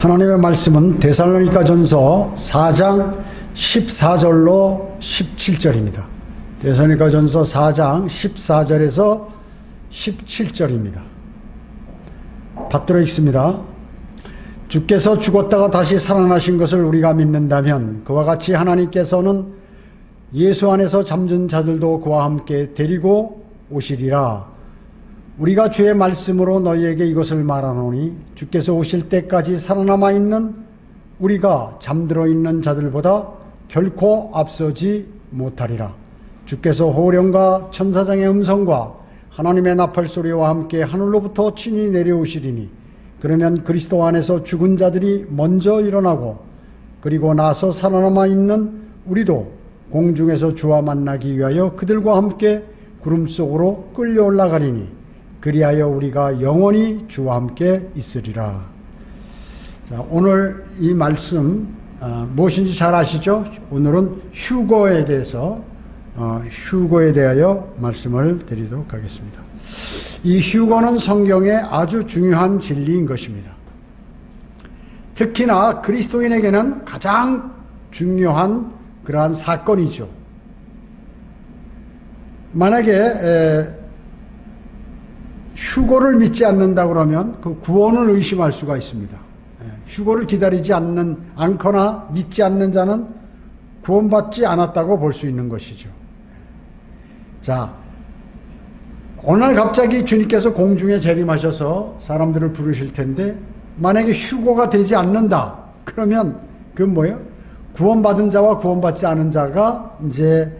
하나님의 말씀은 데살로니가전서 4장 14절로 17절입니다. 데살로니가전서 4장 14절에서 17절입니다. 받들어 읽습니다. 주께서 죽었다가 다시 살아나신 것을 우리가 믿는다면 그와 같이 하나님께서는 예수 안에서 잠든 자들도 그와 함께 데리고 오시리라. 우리가 주의 말씀으로 너희에게 이것을 말하노니 주께서 오실 때까지 살아남아 있는 우리가 잠들어 있는 자들보다 결코 앞서지 못하리라. 주께서 호령과 천사장의 음성과 하나님의 나팔소리와 함께 하늘로부터 친히 내려오시리니 그러면 그리스도 안에서 죽은 자들이 먼저 일어나고 그리고 나서 살아남아 있는 우리도 공중에서 주와 만나기 위하여 그들과 함께 구름 속으로 끌려 올라가리니 그리하여 우리가 영원히 주와 함께 있으리라. 자, 오늘 이 말씀 무엇인지 잘 아시죠? 오늘은 휴거에 대해서 휴거에 대하여 말씀을 드리도록 하겠습니다. 이 휴거는 성경의 아주 중요한 진리인 것입니다. 특히나 그리스도인에게는 가장 중요한 그러한 사건이죠. 만약에 휴거를 믿지 않는다 그러면 그 구원을 의심할 수가 있습니다. 휴거를 기다리지 않거나 믿지 않는 자는 구원받지 않았다고 볼 수 있는 것이죠. 자, 어느 날 갑자기 주님께서 공중에 재림하셔서 사람들을 부르실 텐데 만약에 휴거가 되지 않는다 그러면 그건 뭐예요? 구원받은 자와 구원받지 않은 자가 이제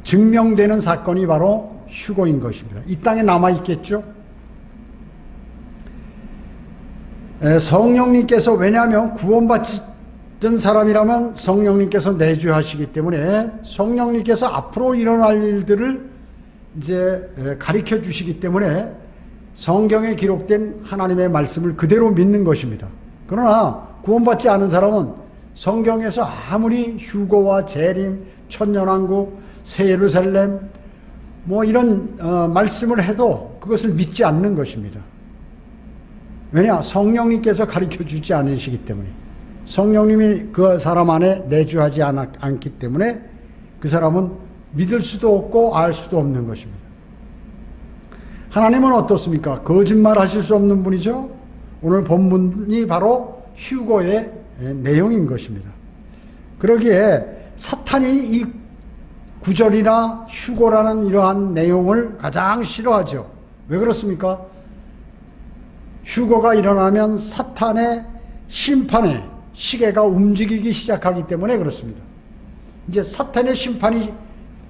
증명되는 사건이 바로 휴거인 것입니다. 이 땅에 남아있겠죠? 성령님께서, 왜냐하면 구원받은 사람이라면 성령님께서 내주하시기 때문에 성령님께서 앞으로 일어날 일들을 이제 가르쳐 주시기 때문에 성경에 기록된 하나님의 말씀을 그대로 믿는 것입니다. 그러나 구원받지 않은 사람은 성경에서 아무리 휴거와 재림, 천년왕국, 새 예루살렘 뭐 이런 말씀을 해도 그것을 믿지 않는 것입니다. 왜냐? 성령님께서 가르쳐 주지 않으시기 때문에, 성령님이 그 사람 안에 내주하지 않기 때문에 그 사람은 믿을 수도 없고 알 수도 없는 것입니다. 하나님은 어떻습니까? 거짓말 하실 수 없는 분이죠. 오늘 본문이 바로 휴거의 내용인 것입니다. 그러기에 사탄이 이 구절이나 휴거라는 이러한 내용을 가장 싫어하죠. 왜 그렇습니까? 휴거가 일어나면 사탄의 심판의 시계가 움직이기 시작하기 때문에 그렇습니다. 이제 사탄의 심판이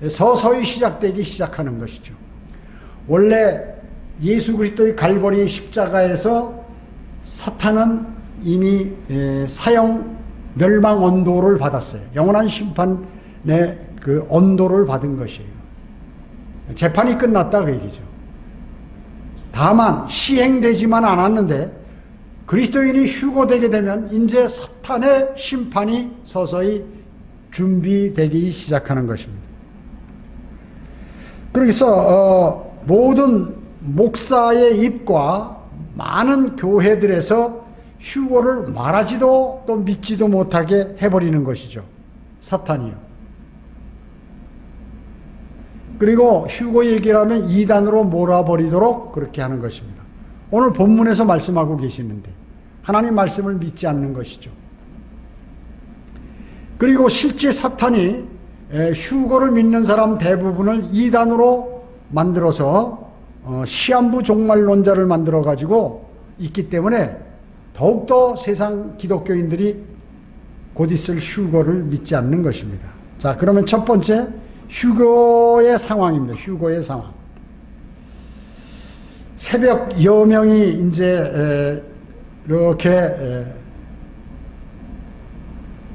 서서히 시작되기 시작하는 것이죠. 원래 예수 그리스도의 갈보리 십자가에서 사탄은 이미 사형 멸망 언도를 받았어요. 영원한 심판의 그 언도를 받은 것이에요. 재판이 끝났다 그 얘기죠. 다만 시행되지만 않았는데 그리스도인이 휴거되게 되면 이제 사탄의 심판이 서서히 준비되기 시작하는 것입니다. 그래서 모든 목사의 입과 많은 교회들에서 휴거를 말하지도 또 믿지도 못하게 해버리는 것이죠. 사탄이요. 그리고 휴거 얘기를 하면 이단으로 몰아버리도록 그렇게 하는 것입니다. 오늘 본문에서 말씀하고 계시는데 하나님 말씀을 믿지 않는 것이죠. 그리고 실제 사탄이 휴거를 믿는 사람 대부분을 이단으로 만들어서 시한부 종말론자를 만들어 가지고 있기 때문에 더욱더 세상 기독교인들이 곧 있을 휴거를 믿지 않는 것입니다. 자, 그러면 첫 번째 휴거의 상황입니다. 휴거의 상황. 새벽 여명이 이제 이렇게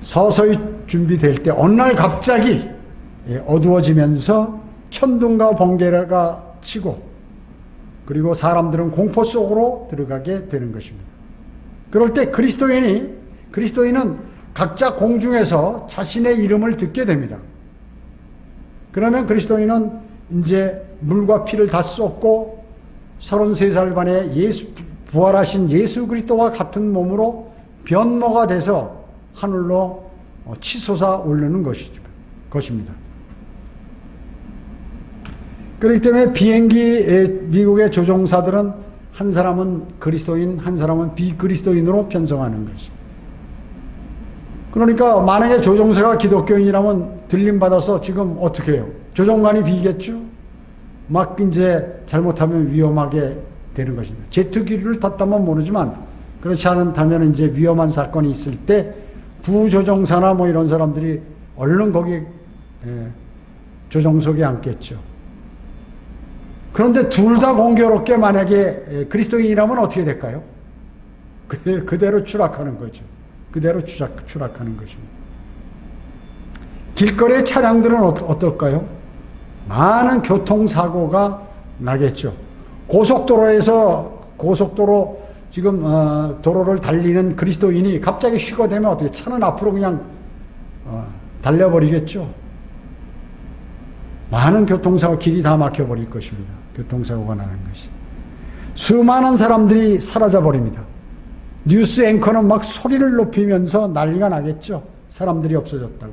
서서히 준비될 때 어느 날 갑자기 어두워지면서 천둥과 번개가 치고 그리고 사람들은 공포 속으로 들어가게 되는 것입니다. 그럴 때 그리스도인은 각자 공중에서 자신의 이름을 듣게 됩니다. 그러면 그리스도인은 이제 물과 피를 다 쏟고 33살 만에 부활하신 예수 그리스도와 같은 몸으로 변모가 돼서 하늘로 치솟아 오르는 것입니다. 그렇기 때문에 미국의 조종사들은 한 사람은 그리스도인, 한 사람은 비그리스도인으로 편성하는 것이. 그러니까 만약에 조종사가 기독교인이라면 들림받아서 지금 어떻게 해요? 조종관이 비겠죠? 막 이제 잘못하면 위험하게 되는 것입니다. 제트기를 탔다면 모르지만 그렇지 않다면 이제 위험한 사건이 있을 때 부조종사나 뭐 이런 사람들이 얼른 거기 조종석에 앉겠죠. 그런데 둘 다 공교롭게 만약에 그리스도인이라면 어떻게 될까요? 그대로 추락하는 거죠. 그대로 추락하는 것입니다. 길거리의 차량들은 어떨까요? 많은 교통사고가 나겠죠. 고속도로 지금 도로를 달리는 그리스도인이 갑자기 휴거되면 어떻게 차는 앞으로 그냥 달려버리겠죠. 많은 교통사고 길이 다 막혀버릴 것입니다. 교통사고가 나는 것이. 수많은 사람들이 사라져버립니다. 뉴스 앵커는 막 소리를 높이면서 난리가 나겠죠. 사람들이 없어졌다고.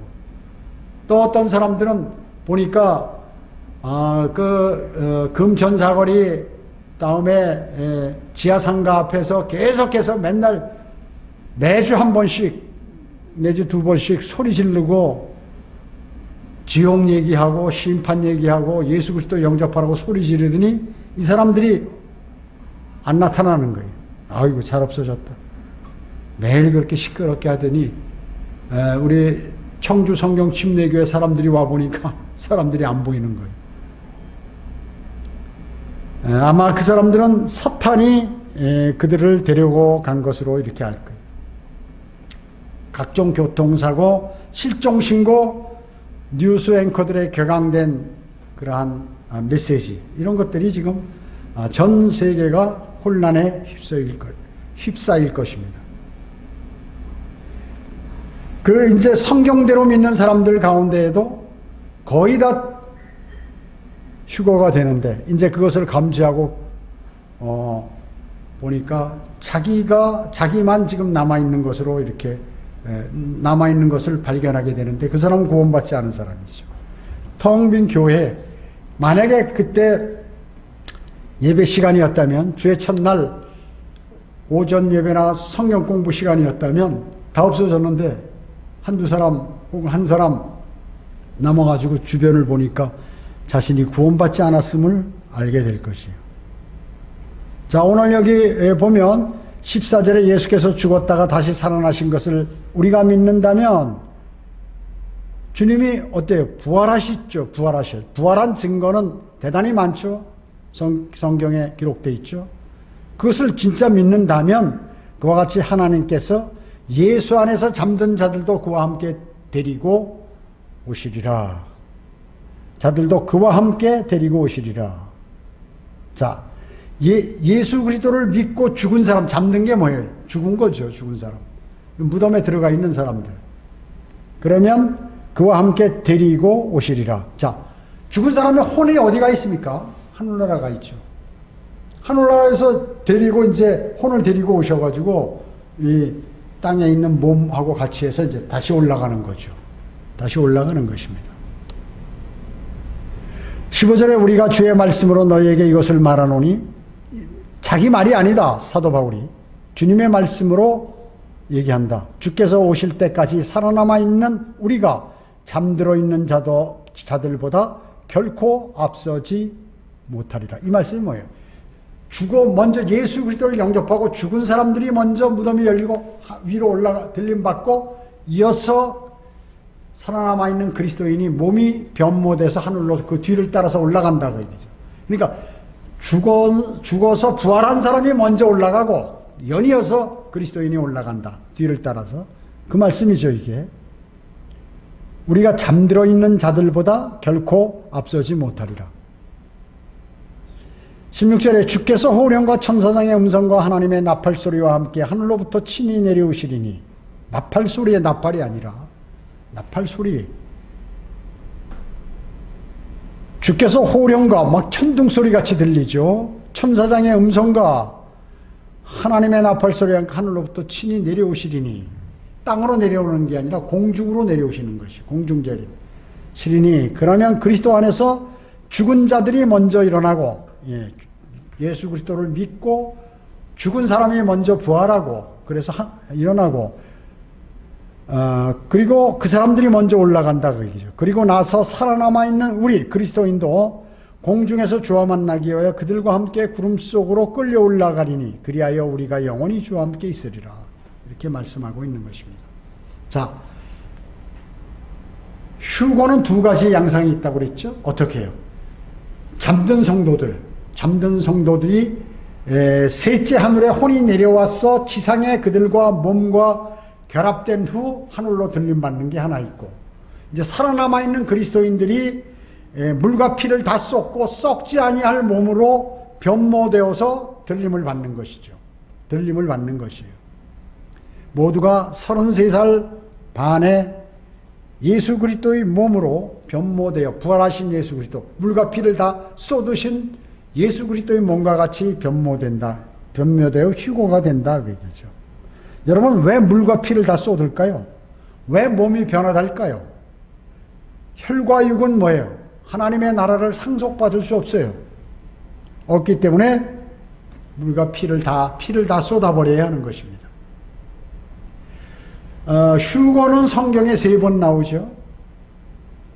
또 어떤 사람들은 보니까 금천 사거리 다음에 지하상가 앞에서 계속해서 매주 한 번씩 내지 두 번씩 소리 지르고 지옥 얘기하고 심판 얘기하고 예수 그리스도 영접하라고 소리 지르더니 이 사람들이 안 나타나는 거예요. 아이고 잘 없어졌다. 매일 그렇게 시끄럽게 하더니 우리 청주 성경 침례교회 사람들이 와보니까 사람들이 안 보이는 거예요. 아마 그 사람들은 사탄이 그들을 데리고 간 것으로 이렇게 알 거예요. 각종 교통사고, 실종신고, 뉴스 앵커들의 격앙된 그러한 메시지, 이런 것들이 지금 전 세계가 혼란에 휩싸일 것입니다. 이제 성경대로 믿는 사람들 가운데에도 거의 다 휴거가 되는데, 이제 그것을 감지하고, 보니까 자기만 지금 남아있는 것으로 이렇게, 남아있는 것을 발견하게 되는데, 그 사람은 구원받지 않은 사람이죠. 텅 빈 교회, 만약에 그때 예배 시간이었다면, 주의 첫날 오전 예배나 성경 공부 시간이었다면 다 없어졌는데, 한두 사람 혹은 한 사람 남아가지고 주변을 보니까 자신이 구원받지 않았음을 알게 될 것이에요. 자, 오늘 여기 보면 14절에 예수께서 죽었다가 다시 살아나신 것을 우리가 믿는다면 주님이 어때요? 부활하셨죠. 부활한 증거는 대단히 많죠. 성경에 기록되어 있죠. 그것을 진짜 믿는다면 그와 같이 하나님께서 예수 안에서 잠든 자들도 그와 함께 데리고 오시리라. 자들도 그와 함께 데리고 오시리라. 자, 예수 그리스도를 믿고 죽은 사람, 잠든 게 뭐예요? 죽은 거죠. 죽은 사람. 무덤에 들어가 있는 사람들. 그러면 그와 함께 데리고 오시리라. 자, 죽은 사람의 혼이 어디가 있습니까? 하늘나라가 있죠. 하늘나라에서 이제 혼을 데리고 오셔가지고 이 땅에 있는 몸하고 같이 해서 이제 다시 올라가는 거죠. 다시 올라가는 것입니다. 15절에 우리가 주의 말씀으로 너희에게 이것을 말하노니, 자기 말이 아니다. 사도 바울이 주님의 말씀으로 얘기한다. 주께서 오실 때까지 살아남아 있는 우리가 잠들어 있는 자들보다 결코 앞서지 못하리라. 이 말씀이 뭐예요? 먼저 예수 그리스도를 영접하고 죽은 사람들이 먼저 무덤이 열리고 위로 들림받고, 이어서 살아남아 있는 그리스도인이 몸이 변모돼서 하늘로 그 뒤를 따라서 올라간다고 얘기죠. 그러니까 죽어서 부활한 사람이 먼저 올라가고 연이어서 그리스도인이 올라간다. 뒤를 따라서. 그 말씀이죠, 이게. 우리가 잠들어 있는 자들보다 결코 앞서지 못하리라. 16절에 주께서 호령과 천사장의 음성과 하나님의 나팔소리와 함께 하늘로부터 친히 내려오시리니, 나팔소리의 나팔이 아니라 나팔소리. 주께서 호령과 막 천둥소리 같이 들리죠. 천사장의 음성과 하나님의 나팔 소리가 하늘로부터 친히 내려오시리니, 땅으로 내려오는 게 아니라 공중으로 내려오시는 것이 공중제리니, 그러면 그리스도 안에서 죽은 자들이 먼저 일어나고, 예수 그리스도를 믿고 죽은 사람이 먼저 부활하고, 그래서 일어나고, 그리고 그 사람들이 먼저 올라간다 그 얘기죠. 그리고 나서 살아남아 있는 우리 그리스도인도 공중에서 주와 만나기 위하여 그들과 함께 구름 속으로 끌려 올라가리니, 그리하여 우리가 영원히 주와 함께 있으리라. 이렇게 말씀하고 있는 것입니다. 자, 휴거는 두 가지 양상이 있다고 그랬죠. 어떻게 해요? 잠든 성도들이 셋째 하늘에 혼이 내려와서 지상에 그들과 몸과 결합된 후 하늘로 들림받는 게 하나 있고, 이제 살아남아 있는 그리스도인들이 물과 피를 다 쏟고 썩지 아니할 몸으로 변모되어서 들림을 받는 것이죠. 들림을 받는 것이에요. 모두가 33살 반에 예수 그리스도의 몸으로 변모되어 부활하신 예수 그리스도, 물과 피를 다 쏟으신 예수 그리스도의 몸과 같이 변모되어 휴거가 된다 그 얘기죠. 여러분, 왜 물과 피를 다 쏟을까요? 왜 몸이 변화할까요? 혈과 육은 뭐예요? 하나님의 나라를 상속받을 수 없어요. 없기 때문에 물과 피를 다 쏟아버려야 하는 것입니다. 휴거는 성경에 3번 나오죠.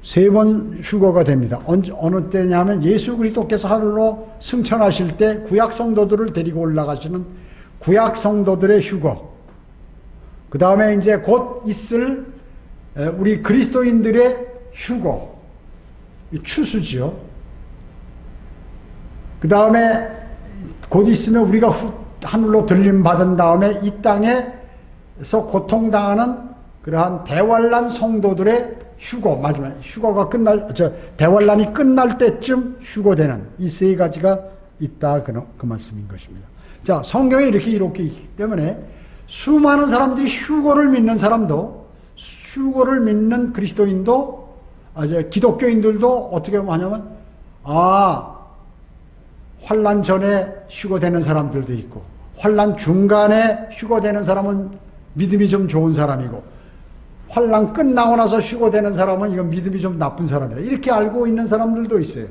3번 휴거가 됩니다. 어느 때냐면 예수 그리스도께서 하늘로 승천하실 때 구약 성도들을 데리고 올라가시는 구약 성도들의 휴거, 그 다음에 이제 곧 있을 우리 그리스도인들의 휴거, 추수지요. 그 다음에 곧 있으면 우리가 하늘로 들림 받은 다음에 이 땅에서 고통당하는 그러한 대환란 성도들의 휴거, 마지막 휴거가 대환란이 끝날 때쯤 휴거되는 이 3가지가 있다, 그 말씀인 것입니다. 자, 성경에 이렇게 있기 때문에 수많은 사람들이 휴거를 믿는 사람도, 휴거를 믿는 그리스도인도, 기독교인들도 어떻게 하냐면, 환난 전에 휴거되는 사람들도 있고, 환난 중간에 휴거되는 사람은 믿음이 좀 좋은 사람이고, 환난 끝나고 나서 휴거되는 사람은 이건 믿음이 좀 나쁜 사람이다, 이렇게 알고 있는 사람들도 있어요.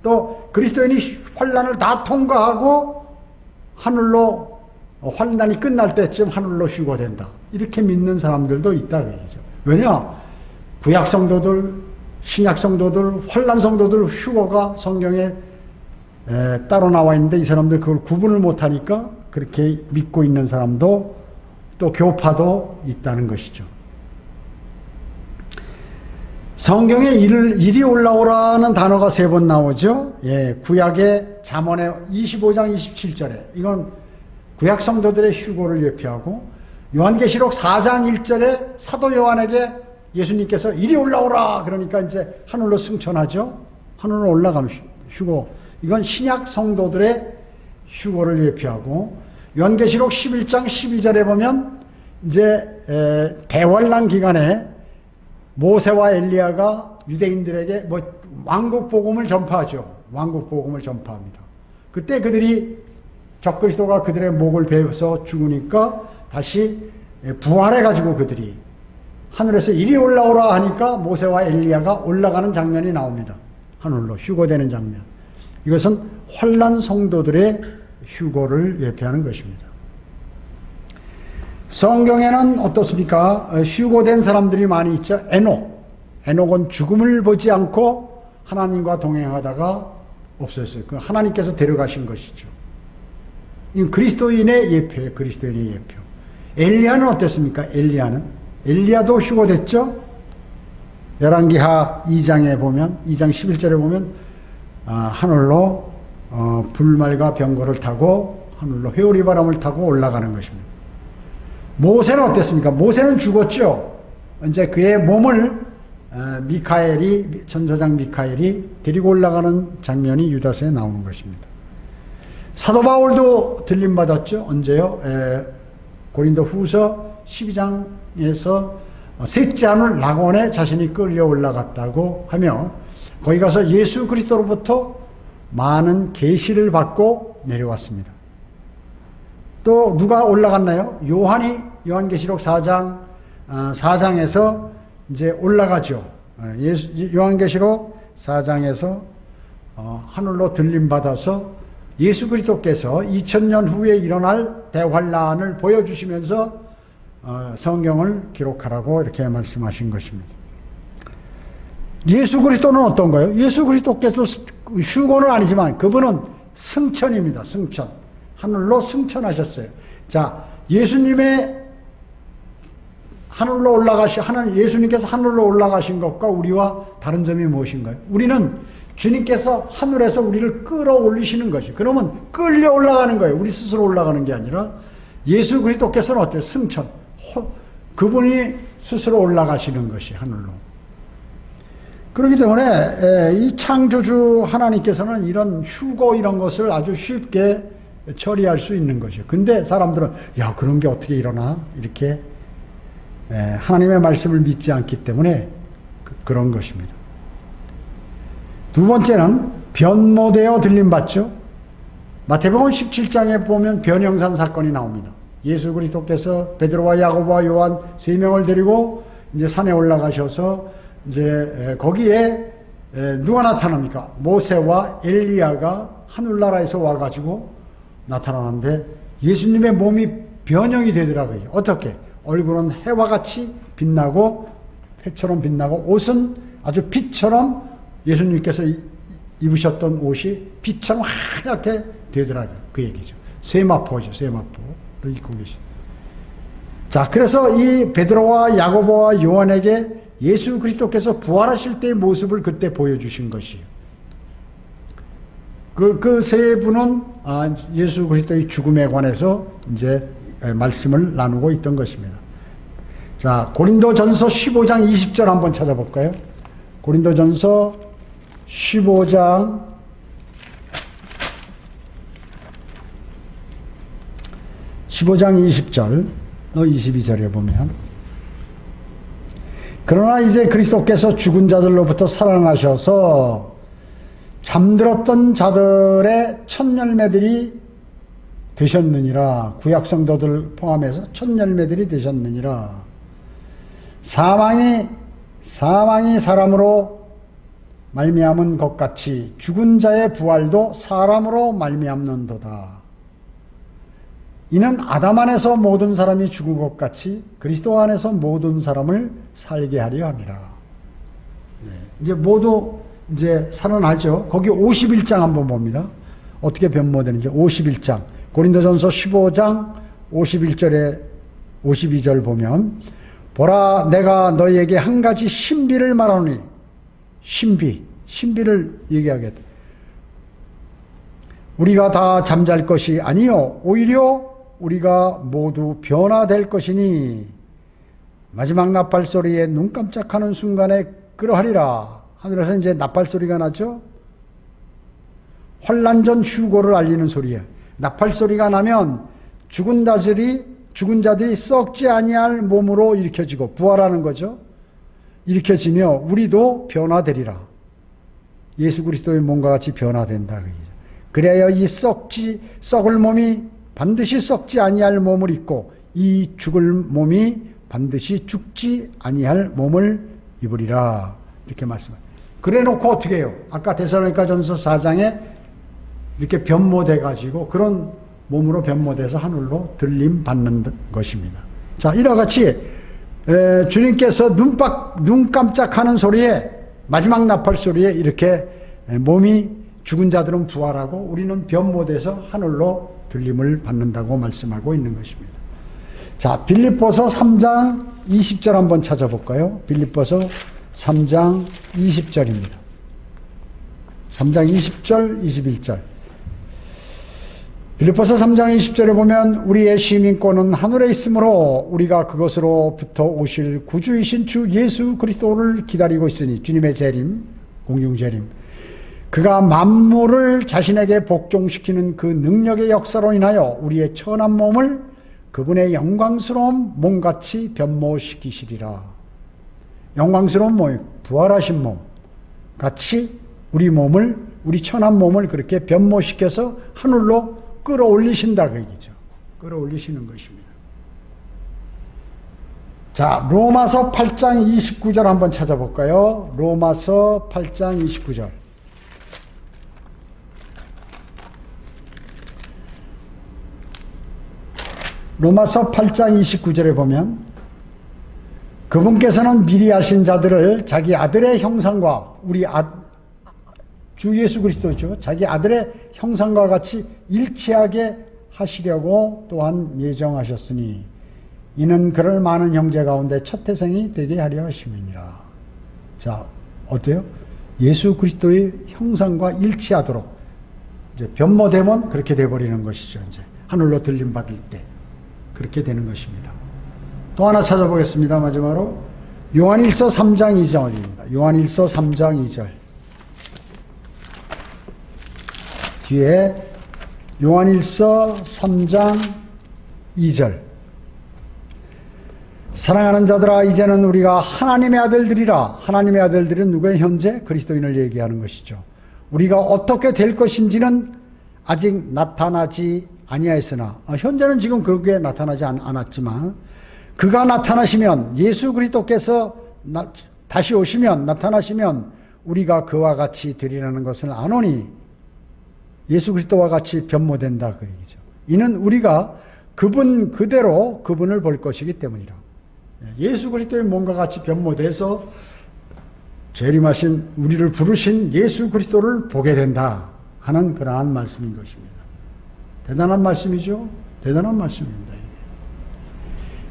또 그리스도인이 환난을 다 통과하고 하늘로, 환난이 끝날 때쯤 하늘로 휴거된다, 이렇게 믿는 사람들도 있다 그 얘기죠. 왜냐? 구약 성도들, 신약 성도들, 환난 성도들 휴거가 성경에 따로 나와 있는데 이 사람들 그걸 구분을 못하니까 그렇게 믿고 있는 사람도 또 교파도 있다는 것이죠. 성경에 이리 올라오라는 단어가 3번 나오죠. 구약의 잠언의 25장 27절에 이건 구약 성도들의 휴거를 예표하고, 요한계시록 4장 1절에 사도 요한에게 예수님께서 이리 올라오라 그러니까 이제 하늘로 승천하죠. 하늘로 올라가면 휴거, 이건 신약 성도들의 휴거를 예표하고, 요한계시록 11장 12절에 보면 이제 대환란 기간에 모세와 엘리야가 유대인들에게 왕국 복음을 전파하죠. 왕국 복음을 전파합니다. 그때 그들이 적그리스도가 그들의 목을 베어서 죽으니까 다시 부활해가지고 그들이 하늘에서 이리 올라오라 하니까 모세와 엘리야가 올라가는 장면이 나옵니다. 하늘로 휴거되는 장면. 이것은 환난 성도들의 휴거를 예표하는 것입니다. 성경에는 어떻습니까? 휴거된 사람들이 많이 있죠. 에녹은 죽음을 보지 않고 하나님과 동행하다가 없었어요. 하나님께서 데려가신 것이죠. 이건 그리스도인의 예표예요. 그리스도인의 예표. 엘리야는 어땠습니까? 엘리야도 휴거됐죠. 열왕기하 2장에 보면, 2장 11절에 보면 하늘로 불말과 병거를 타고 하늘로 회오리 바람을 타고 올라가는 것입니다. 모세는 어땠습니까? 모세는 죽었죠. 이제 그의 몸을 천사장 미카엘이 데리고 올라가는 장면이 유다서에 나오는 것입니다. 사도 바울도 들림받았죠. 언제요? 고린도 후서 12장에서 셋째 하늘 낙원에 자신이 끌려 올라갔다고 하며, 거기 가서 예수 그리스도로부터 많은 계시를 받고 내려왔습니다. 또 누가 올라갔나요? 요한계시록 4장 4장에서 이제 올라가죠. 요한계시록 4장에서 하늘로 들림 받아서 예수 그리스도께서 2000년 후에 일어날 대환란을 보여주시면서 성경을 기록하라고 이렇게 말씀하신 것입니다. 예수 그리스도는 어떤가요? 예수 그리스도께서 휴거는 아니지만 그분은 승천입니다. 승천. 하늘로 승천하셨어요. 자, 예수님의 예수님께서 하늘로 올라가신 것과 우리와 다른 점이 무엇인가요? 우리는 주님께서 하늘에서 우리를 끌어올리시는 것이. 그러면 끌려 올라가는 거예요. 우리 스스로 올라가는 게 아니라 예수 그리스도께서는 어때요? 승천. 그분이 스스로 올라가시는 것이 하늘로. 그렇기 때문에 이 창조주 하나님께서는 이런 휴거 이런 것을 아주 쉽게 처리할 수 있는 것이에요. 근데 사람들은 야, 그런 게 어떻게 일어나? 이렇게 하나님의 말씀을 믿지 않기 때문에 그런 것입니다. 두 번째는 변모되어 들림받죠. 마태복음 17장에 보면 변형산 사건이 나옵니다. 예수 그리스도께서 베드로와 야고보와 요한 3명을 데리고 이제 산에 올라가셔서 이제 거기에 누가 나타납니까? 모세와 엘리야가 하늘나라에서 와가지고 나타나는데 예수님의 몸이 변형이 되더라고요. 어떻게? 얼굴은 해와 같이 빛나고 해처럼 빛나고 옷은 아주 빛처럼 예수님께서 입으셨던 옷이 빛처럼 하얗게 되더라고요. 그 얘기죠. 세마포죠. 세마포를 입고 계신. 자, 그래서 이 베드로와 야고보와 요한에게 예수 그리스도께서 부활하실 때의 모습을 그때 보여주신 것이에요. 그 세 분은 예수 그리스도의 죽음에 관해서 이제 말씀을 나누고 있던 것입니다. 자, 고린도전서 15장 20절 한번 찾아볼까요? 고린도전서 15장 20절, 22절에 보면 그러나 이제 그리스도께서 죽은 자들로부터 살아나셔서 잠들었던 자들의 첫 열매들이 되셨느니라. 구약 성도들 포함해서 첫 열매들이 되셨느니라. 사망이 사람으로 말미암은 것 같이 죽은 자의 부활도 사람으로 말미암는도다. 이는 아담 안에서 모든 사람이 죽은 것 같이 그리스도 안에서 모든 사람을 살게 하려 함이라. 이제 모두 이제 살아나죠. 거기 51장 한번 봅니다. 어떻게 변모되는지. 51장 고린도전서 15장 51절에 52절 보면 보라, 내가 너희에게 한 가지 신비를 말하노니. 신비를 얘기하겠다. 우리가 다 잠잘 것이 아니요 오히려 우리가 모두 변화될 것이니 마지막 나팔 소리에 눈 깜짝하는 순간에 그러하리라. 하늘에서 이제 나팔 소리가 나죠. 환난 전 휴고를 알리는 소리예요. 나팔 소리가 나면 죽은 자들이 썩지 아니할 몸으로 일으켜지고 부활하는 거죠. 일으켜지며 우리도 변화되리라. 예수 그리스도의 몸과 같이 변화된다. 그래야 이 썩을 몸이 반드시 썩지 아니할 몸을 입고 이 죽을 몸이 반드시 죽지 아니할 몸을 입으리라. 이렇게 말씀합니다. 그래 놓고 어떻게 해요? 아까 데살로니가전서 4장에 이렇게 변모돼 가지고 그런 몸으로 변모돼서 하늘로 들림 받는 것입니다. 자, 이와 같이 주님께서 눈 깜짝하는 소리에 마지막 나팔 소리에 이렇게 몸이 죽은 자들은 부활하고 우리는 변모돼서 하늘로 들림을 받는다고 말씀하고 있는 것입니다. 자, 빌립보서 3장 20절 한번 찾아볼까요? 빌립보서 3장 20절입니다. 3장 20절, 21절. 빌립보서 3장 20절에 보면 우리의 시민권은 하늘에 있으므로 우리가 그것으로부터 오실 구주이신 주 예수 그리스도를 기다리고 있으니 주님의 재림, 공중 재림. 그가 만물을 자신에게 복종시키는 그 능력의 역사로 인하여 우리의 천한 몸을 그분의 영광스러운 몸같이 변모시키시리라. 영광스러운 몸, 부활하신 몸 같이 우리 천한 몸을 그렇게 변모시켜서 하늘로 끌어올리신다 그 얘기죠. 끌어올리시는 것입니다. 자, 로마서 8장 29절 한번 찾아볼까요? 로마서 8장 29절. 로마서 8장 29절에 보면 그분께서는 미리 하신 자들을 자기 아들의 형상과 주 예수 그리스도죠. 자기 아들의 형상과 같이 일치하게 하시려고 또한 예정하셨으니 이는 그럴 많은 형제 가운데 첫 태생이 되게 하려 하심이니라. 자, 어때요? 예수 그리스도의 형상과 일치하도록 이제 변모되면 그렇게 돼버리는 것이죠. 이제 하늘로 들림 받을 때 그렇게 되는 것입니다. 또 하나 찾아보겠습니다. 마지막으로 요한일서 3장 2절입니다. 요한일서 3장 2절. 뒤에 요한일서 3장 2절. 사랑하는 자들아 이제는 우리가 하나님의 아들들이라. 하나님의 아들들은 누구의 현재? 그리스도인을 얘기하는 것이죠. 우리가 어떻게 될 것인지는 아직 나타나지 아니하였으나 현재는 지금 그게 나타나지 않았지만 그가 나타나시면 예수 그리스도께서 다시 오시면 나타나시면 우리가 그와 같이 되리라는 것을 아노니 예수 그리스도와 같이 변모된다 그 얘기죠. 이는 우리가 그분 그대로 그분을 볼 것이기 때문이라. 예수 그리스도의 몸과 같이 변모돼서 재림하신 우리를 부르신 예수 그리스도를 보게 된다 하는 그러한 말씀인 것입니다. 대단한 말씀이죠. 대단한 말씀입니다.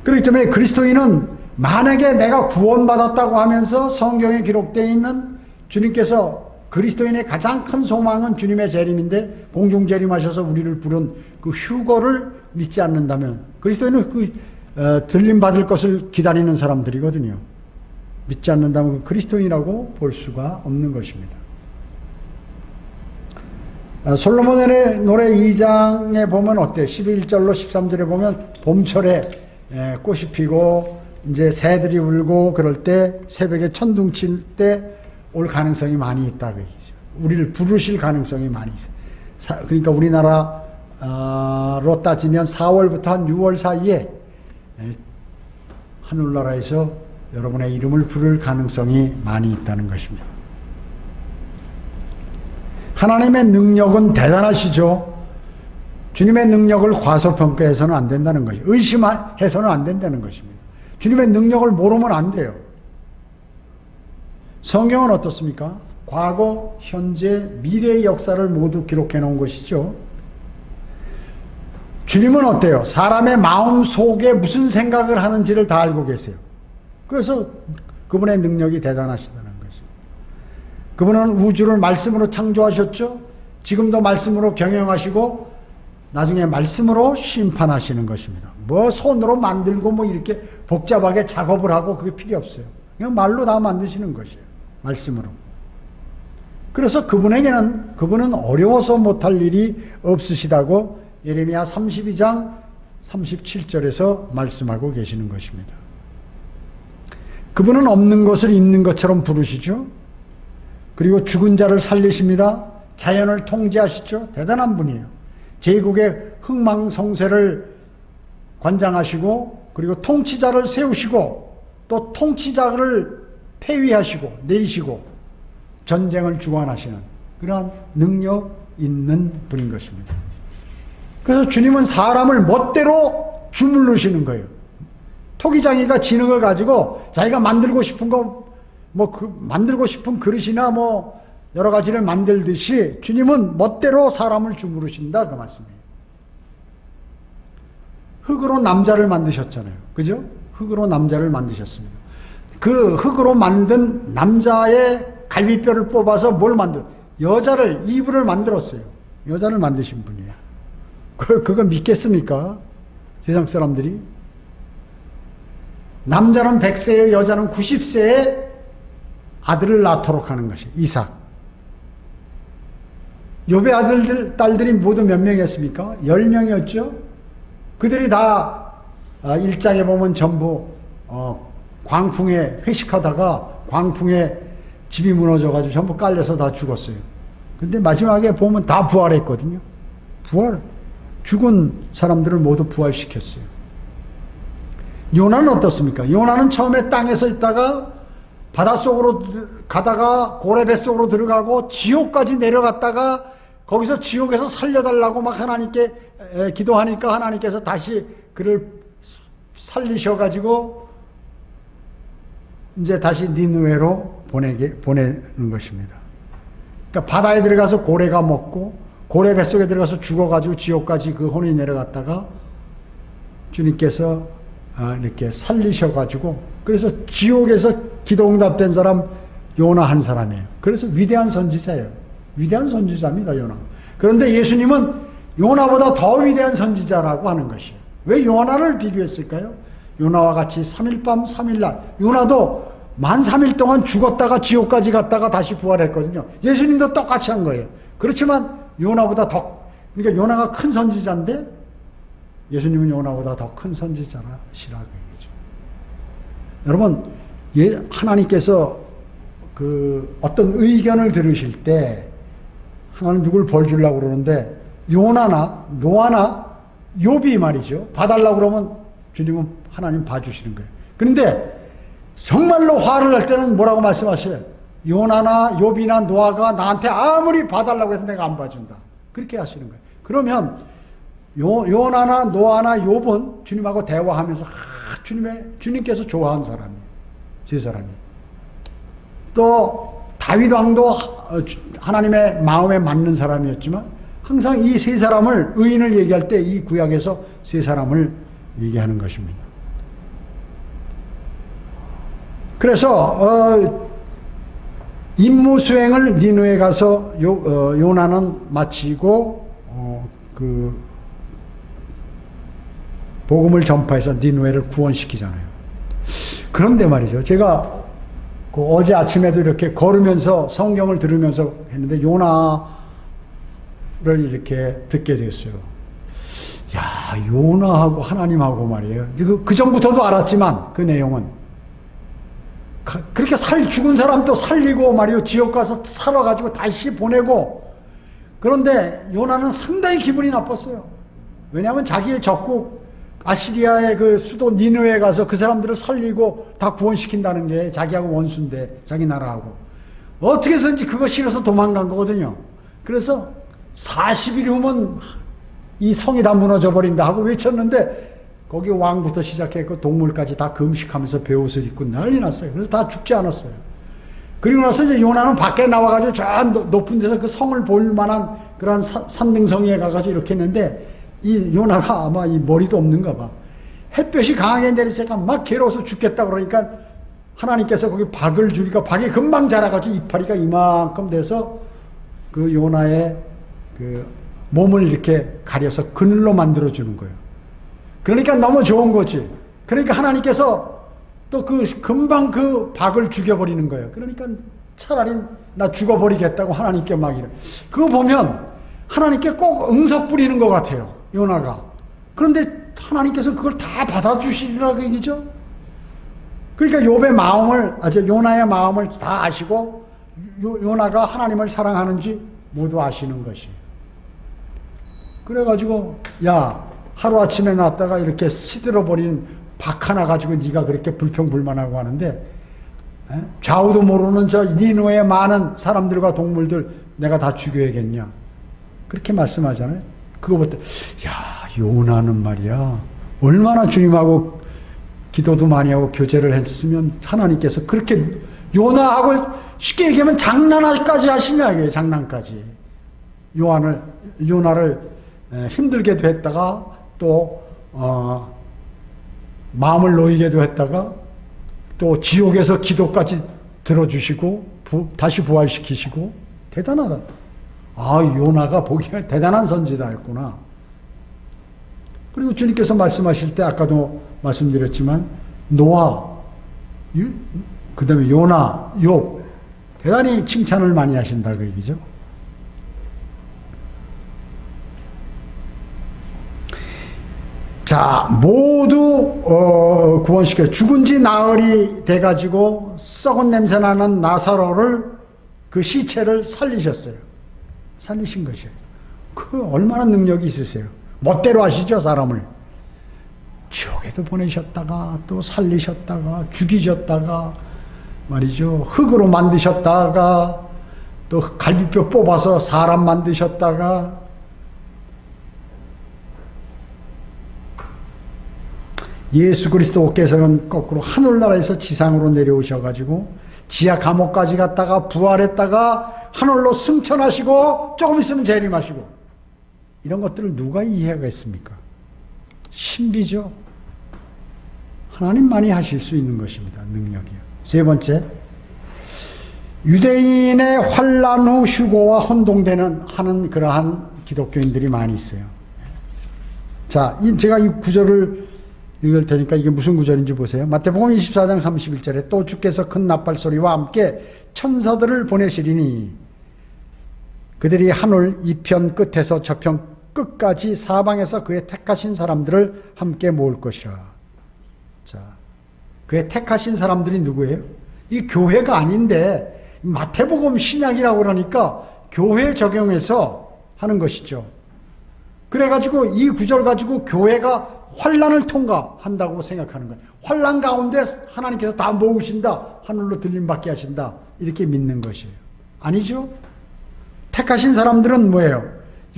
그렇기 때문에 그리스도인은 만약에 내가 구원받았다고 하면서 성경에 기록되어 있는 주님께서 그리스도인의 가장 큰 소망은 주님의 재림인데 공중 재림하셔서 우리를 부른 그 휴거를 믿지 않는다면 그리스도인은 들림 받을 것을 기다리는 사람들이거든요. 믿지 않는다면 그리스도인이라고 볼 수가 없는 것입니다. 솔로몬의 노래 2장에 보면 어때요? 11절로 13절에 보면 봄철에 꽃이 피고 이제 새들이 울고 그럴 때 새벽에 천둥 칠 때 올 가능성이 많이 있다 그 얘기죠. 우리를 부르실 가능성이 많이 있어요. 그러니까 우리나라로 따지면 4월부터 한 6월 사이에 하늘나라에서 여러분의 이름을 부를 가능성이 많이 있다는 것입니다. 하나님의 능력은 대단하시죠. 주님의 능력을 과소평가해서는 안 된다는 것이죠. 의심해서는 안 된다는 것입니다. 주님의 능력을 모르면 안 돼요. 성경은 어떻습니까? 과거, 현재, 미래의 역사를 모두 기록해 놓은 것이죠. 주님은 어때요? 사람의 마음 속에 무슨 생각을 하는지를 다 알고 계세요. 그래서 그분의 능력이 대단하시다는 거죠. 그분은 우주를 말씀으로 창조하셨죠. 지금도 말씀으로 경영하시고 나중에 말씀으로 심판하시는 것입니다. 뭐 손으로 만들고 뭐 이렇게 복잡하게 작업을 하고 그게 필요 없어요. 그냥 말로 다 만드시는 것이에요. 말씀으로. 그래서 그분은 어려워서 못할 일이 없으시다고 예레미야 32장 37절에서 말씀하고 계시는 것입니다. 그분은 없는 것을 있는 것처럼 부르시죠. 그리고 죽은 자를 살리십니다. 자연을 통제하시죠. 대단한 분이에요. 제국의 흥망성쇠를 관장하시고 그리고 통치자를 세우시고 또 통치자를 폐위하시고 내리시고 전쟁을 주관하시는 그러한 능력 있는 분인 것입니다. 그래서 주님은 사람을 멋대로 주물르시는 거예요. 토기장이가 진흙을 가지고 자기가 만들고 싶은 거 만들고 싶은 그릇이나 여러 가지를 만들듯이 주님은 멋대로 사람을 주무르신다 그 말씀이에요. 흑으로 남자를 만드셨잖아요. 그죠? 흑으로 남자를 만드셨습니다. 그 흑으로 만든 남자의 갈비뼈를 뽑아서 뭘 여자를, 이브를 만들었어요. 여자를 만드신 분이에요. 그거 믿겠습니까? 세상 사람들이? 남자는 100세에 여자는 90세에 아들을 낳도록 하는 것이 이삭. 욥의 딸들이 모두 몇 명이었습니까? 10명이었죠? 그들이 다 1장에 보면 전부 광풍에 회식하다가 광풍에 집이 무너져가지고 전부 깔려서 다 죽었어요. 근데 마지막에 보면 다 부활했거든요. 부활. 죽은 사람들을 모두 부활시켰어요. 요나는 어떻습니까? 요나는 처음에 땅에서 있다가 바닷속으로 가다가 고래 뱃속으로 들어가고 지옥까지 내려갔다가 거기서 지옥에서 살려달라고 막 하나님께 기도하니까 하나님께서 다시 그를 살리셔가지고 이제 다시 니느웨로 보내는 것입니다. 그러니까 바다에 들어가서 고래가 먹고 고래 뱃속에 들어가서 죽어가지고 지옥까지 그 혼이 내려갔다가 주님께서 이렇게 살리셔가지고 그래서 지옥에서 기도응답된 사람 요나 한 사람이에요. 그래서 위대한 선지자예요. 위대한 선지자입니다, 요나. 그런데 예수님은 요나보다 더 위대한 선지자라고 하는 것이에요. 왜 요나를 비교했을까요? 요나와 같이 3일 밤 3일 낮. 요나도 만 3일 동안 죽었다가 지옥까지 갔다가 다시 부활했거든요. 예수님도 똑같이 한 거예요. 그렇지만 요나보다 더, 그러니까 요나가 큰 선지자인데 예수님은 요나보다 더 큰 선지자시라고 얘기죠. 여러분, 하나님께서 그 어떤 의견을 들으실 때 하나님 누굴 벌 주려고 그러는데 요나나 노아나 욥이 말이죠. 봐달라고 그러면 주님은 하나님 봐주시는 거예요. 그런데 정말로 화를 낼 때는 뭐라고 말씀하셔요? 요나나 욥이나 노아가 나한테 아무리 봐달라고 해서 내가 안 봐준다. 그렇게 하시는 거예요. 그러면 요나나 노아나 욥은 주님하고 대화하면서 주님께서 좋아한 사람이에요. 세 사람이. 또 다윗 왕도 하나님의 마음에 맞는 사람이었지만 항상 이 세 사람을 의인을 얘기할 때 이 구약에서 세 사람을 얘기하는 것입니다. 그래서 임무 수행을 니느웨에 가서 요나는 마치고 그 복음을 전파해서 니느웨를 구원시키잖아요. 그런데 말이죠. 제가 어제 아침에도 이렇게 걸으면서 성경을 들으면서 했는데 요나를 이렇게 듣게 됐어요. 야, 요나하고 하나님하고 말이에요. 그 전부터도 알았지만 그 내용은 그렇게 죽은 사람도 살리고 말이요. 지옥 가서 살아가지고 다시 보내고. 그런데 요나는 상당히 기분이 나빴어요. 왜냐하면 자기의 적국 아시리아의 그 수도 니느웨에 가서 그 사람들을 살리고 다 구원시킨다는 게 자기하고 원수인데, 자기 나라하고. 어떻게 해서든지 그거 싫어서 도망간 거거든요. 그래서 40일 후면 이 성이 다 무너져 버린다 하고 외쳤는데 거기 왕부터 시작했고 동물까지 다 금식하면서 베옷을 입고 난리 났어요. 그래서 다 죽지 않았어요. 그리고 나서 이제 요나는 밖에 나와가지고 저 높은 데서 그 성을 볼 만한 그런 산등성이에 가가지고 이렇게 했는데 이 요나가 아마 이 머리도 없는가 봐. 햇볕이 강하게 내리니까 막 괴로워서 죽겠다 그러니까 하나님께서 거기 박을 주니까 박이 금방 자라가지고 이파리가 이만큼 돼서 그 요나의 그 몸을 이렇게 가려서 그늘로 만들어주는 거예요. 그러니까 너무 좋은 거지. 그러니까 하나님께서 또 금방 그 박을 죽여버리는 거예요. 그러니까 차라리 나 죽어버리겠다고 하나님께 막 이래. 그거 보면 하나님께 꼭 응석 부리는 것 같아요. 요나가. 그런데 하나님께서 그걸 다 받아주시더라고 얘기죠. 그러니까 요나의 마음을 다 아시고 요나가 하나님을 사랑하는지 모두 아시는 것이. 그래가지고 야, 하루아침에 났다가 이렇게 시들어버린 박 하나 가지고 네가 그렇게 불평불만하고 하는데 좌우도 모르는 저 니느웨의 많은 사람들과 동물들 내가 다 죽여야겠냐. 그렇게 말씀하잖아요. 그거부터 야, 요나는 말이야 얼마나 주님하고 기도도 많이 하고 교제를 했으면 하나님께서 그렇게 요나하고 쉽게 얘기하면 장난까지 하시냐 이게. 장난까지 요나를 힘들게도 했다가 또 마음을 놓이게도 했다가 또 지옥에서 기도까지 들어주시고 다시 부활시키시고 대단하다. 아, 요나가 보기에 대단한 선지자였구나. 그리고 주님께서 말씀하실 때 아까도 말씀드렸지만 노아, 그 다음에 요나, 욥 대단히 칭찬을 많이 하신다 그 얘기죠. 자, 모두 구원시켜 죽은 지 나흘이 돼가지고 썩은 냄새 나는 나사로를 그 시체를 살리셨어요. 살리신 것이에요. 그 얼마나 능력이 있으세요. 멋대로 하시죠, 사람을. 지옥에도 보내셨다가 또 살리셨다가 죽이셨다가 말이죠. 흙으로 만드셨다가 또 갈비뼈 뽑아서 사람 만드셨다가 예수 그리스도께서는 거꾸로 하늘나라에서 지상으로 내려오셔가지고 지하 감옥까지 갔다가 부활했다가 하늘로 승천하시고 조금 있으면 재림하시고 이런 것들을 누가 이해하겠습니까? 신비죠. 하나님만이 하실 수 있는 것입니다. 능력이요. 세 번째, 유대인의 환난 후 휴거와 혼동되는 하는 그러한 기독교인들이 많이 있어요. 자, 제가 이 구절을 읽을 테니까 이게 무슨 구절인지 보세요. 마태복음 24장 31절에 또 주께서 큰 나팔 소리와 함께 천사들을 보내시리니 그들이 하늘 이편 끝에서 저편 끝까지 사방에서 그의 택하신 사람들을 함께 모을 것이라. 자, 그의 택하신 사람들이 누구예요? 이 교회가 아닌데 마태복음 신약이라고 그러니까 교회 적용해서 하는 것이죠. 그래가지고 이 구절 가지고 교회가 환난을 통과한다고 생각하는 거예요. 환난 가운데 하나님께서 다 모으신다. 하늘로 들림받게 하신다. 이렇게 믿는 것이에요. 아니죠? 택하신 사람들은 뭐예요?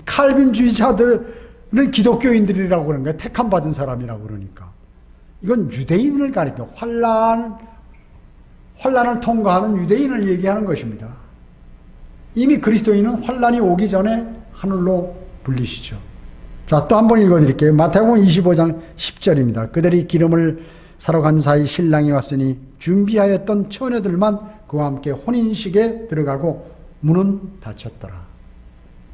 칼빈주의자들은 기독교인들이라고 그러는 거예요. 택함 받은 사람이라고 그러니까. 이건 유대인을 가리켜 환난을 통과하는 유대인을 얘기하는 것입니다. 이미 그리스도인은 환난이 오기 전에 하늘로 불리시죠. 자, 또 한 번 읽어드릴게요. 마태복음 25장 10절입니다. 그들이 기름을 사러 간 사이 신랑이 왔으니 준비하였던 처녀들만 그와 함께 혼인식에 들어가고 문은 닫혔더라.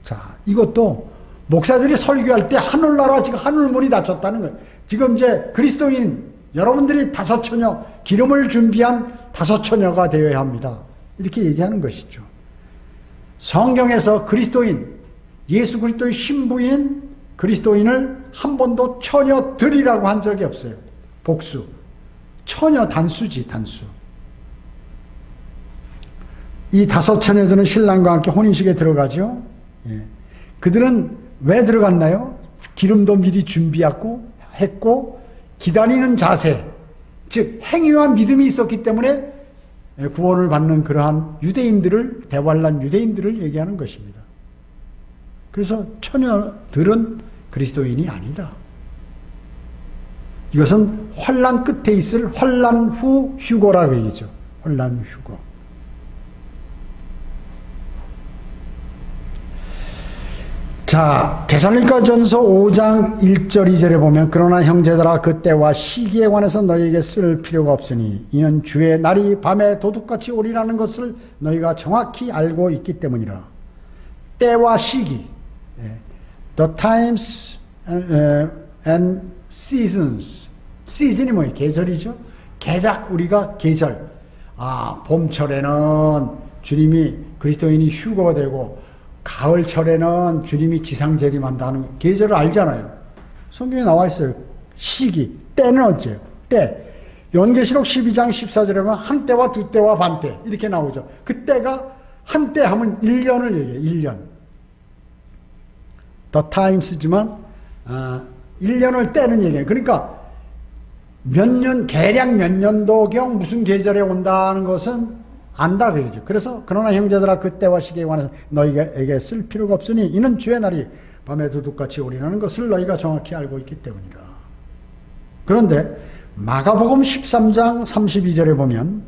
자, 이것도 목사들이 설교할 때 하늘나라 지금 하늘문이 닫혔다는 거예요. 지금 이제 그리스도인 여러분들이 다섯 처녀, 기름을 준비한 다섯 처녀가 되어야 합니다. 이렇게 얘기하는 것이죠. 성경에서 그리스도인, 예수 그리스도의 신부인 그리스도인을 한 번도 처녀들이라고 한 적이 없어요. 복수. 처녀 단수지, 단수. 이 다섯 처녀들은 신랑과 함께 혼인식에 들어가죠. 예. 그들은 왜 들어갔나요? 기름도 미리 준비했고 기다리는 자세, 즉 행위와 믿음이 있었기 때문에 구원을 받는 그러한 유대인들을, 대환란 유대인들을 얘기하는 것입니다. 그래서 처녀들은 그리스도인이 아니다. 이것은 환난 끝에 있을 환난 후 휴거라고 얘기죠. 환난 후 휴거. 자, 데살로니가전서 5장 1절 2절에 보면 그러나 형제들아 그 때와 시기에 관해서 너희에게 쓸 필요가 없으니 이는 주의 날이 밤에 도둑같이 오리라는 것을 너희가 정확히 알고 있기 때문이라. 때와 시기, the times and seasons. 시즌이 뭐예요? 계절이죠. 개작, 우리가 계절. 아, 봄철에는 주님이 그리스도인이 휴거가 되고 가을철에는 주님이 지상재림한다는 계절을 알잖아요. 성경에 나와 있어요. 시기, 때는 언제예요? 때. 요한계시록 12장 14절에 보면 한때와 두때와 반때 이렇게 나오죠. 그때가 한때 하면 1년을 얘기해요. 1년. The times지만 1년을 떼는 얘기예요. 그러니까 몇 년, 계량 몇 년도경 무슨 계절에 온다는 것은 안다 그러죠. 그래서 그러나 형제들아 그때와 시기에 관해서 너희에게 쓸 필요가 없으니 이는 주의 날이 밤에 도둑같이 오리라는 것을 너희가 정확히 알고 있기 때문이라. 그런데 마가복음 13장 32절에 보면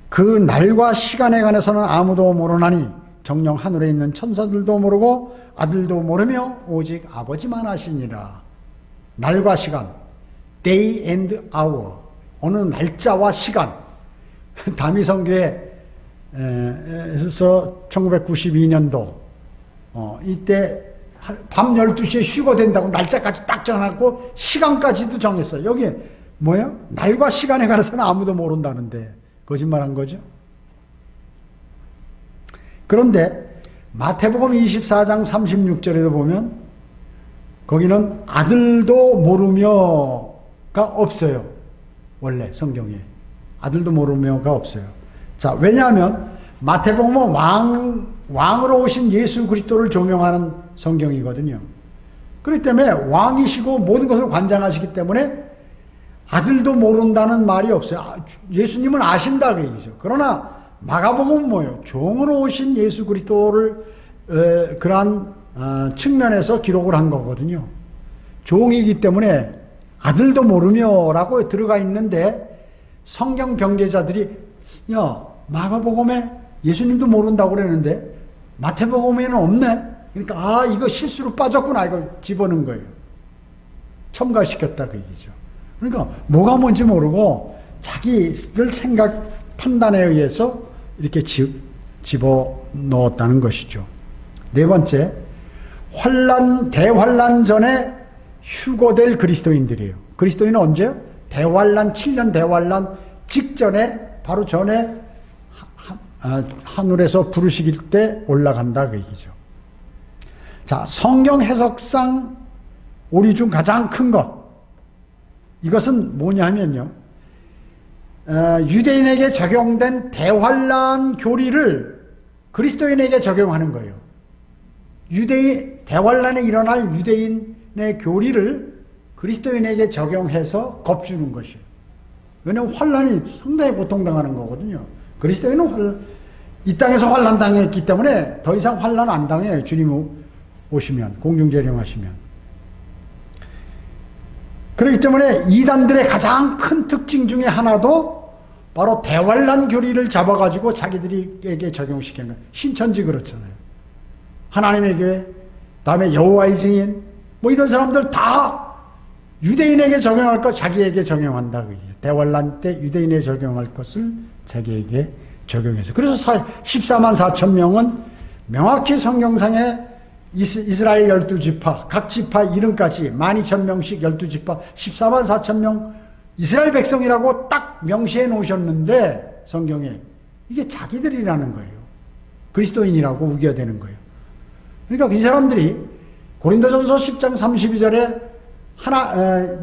그 날과 시간에 관해서는 아무도 모르나니 정녕 하늘에 있는 천사들도 모르고 아들도 모르며 오직 아버지만 아시니라. 날과 시간, day and hour, 어느 날짜와 시간. 다미성교회에서 1992년도 이때 밤 12시에 휴거된다고 날짜까지 딱 정해놨고 시간까지도 정했어요. 여기 뭐예요? 날과 시간에 관해서는 아무도 모른다는데 거짓말한 거죠. 그런데 마태복음 24장 36절에도 보면 거기는 아들도 모르며가 없어요. 원래 성경에 아들도 모르며가 없어요. 자, 왜냐하면 마태복음은 왕으로 오신 예수 그리스도를 조명하는 성경이거든요. 그렇기 때문에 왕이시고 모든 것을 관장하시기 때문에 아들도 모른다는 말이 없어요. 예수님은 아신다 그 얘기죠. 그러나 마가복음은 뭐예요? 종으로 오신 예수 그리스도를 그러한 측면에서 기록을 한 거거든요. 종이기 때문에 아들도 모르며라고 들어가 있는데 성경 변계자들이 야 마가복음에 예수님도 모른다고 그랬는데 마태복음에는 없네. 그러니까 이거 실수로 빠졌구나 이걸 집어넣은 거예요. 첨가시켰다 그 얘기죠. 그러니까 뭐가 뭔지 모르고 자기들 생각 판단에 의해서 이렇게 집어넣었다는 것이죠. 네 번째, 대환란 전에 휴거될 그리스도인들이에요. 그리스도인은 언제요? 대환란 7년 대환란 직전에 바로 전에 하늘에서 부르시길 때 올라간다 그 얘기죠. 자, 성경 해석상 오리 중 가장 큰 것, 이것은 뭐냐 하면요, 유대인에게 적용된 대환란 교리를 그리스도인에게 적용하는 거예요. 대환란에 일어날 유대인의 교리를 그리스도인에게 적용해서 겁주는 것이에요. 왜냐하면 환란이 상당히 고통당하는 거거든요. 그리스도인은 이 땅에서 환란 당했기 때문에 더 이상 환란 안 당해요. 주님 오시면, 공중재림하시면. 그렇기 때문에 이단들의 가장 큰 특징 중에 하나도 바로 대환란 교리를 잡아가지고 자기들에게 적용시키는 거예요. 신천지 그렇잖아요. 하나님의 교회, 다음에 여호와의 증인, 뭐 이런 사람들 다 유대인에게 적용할 것 자기에게 적용한다. 대환란 때 유대인에게 적용할 것을 자기에게 적용해서. 그래서 14만 4천 명은 명확히 성경상에 이스라엘 12지파, 각 지파 이름까지 12,000명씩 12지파 14만 4천 명 이스라엘 백성이라고 딱 명시해 놓으셨는데 성경에 이게 자기들이라는 거예요. 그리스도인이라고 우겨대는 거예요. 그러니까 이 사람들이 고린도전서 10장 32절에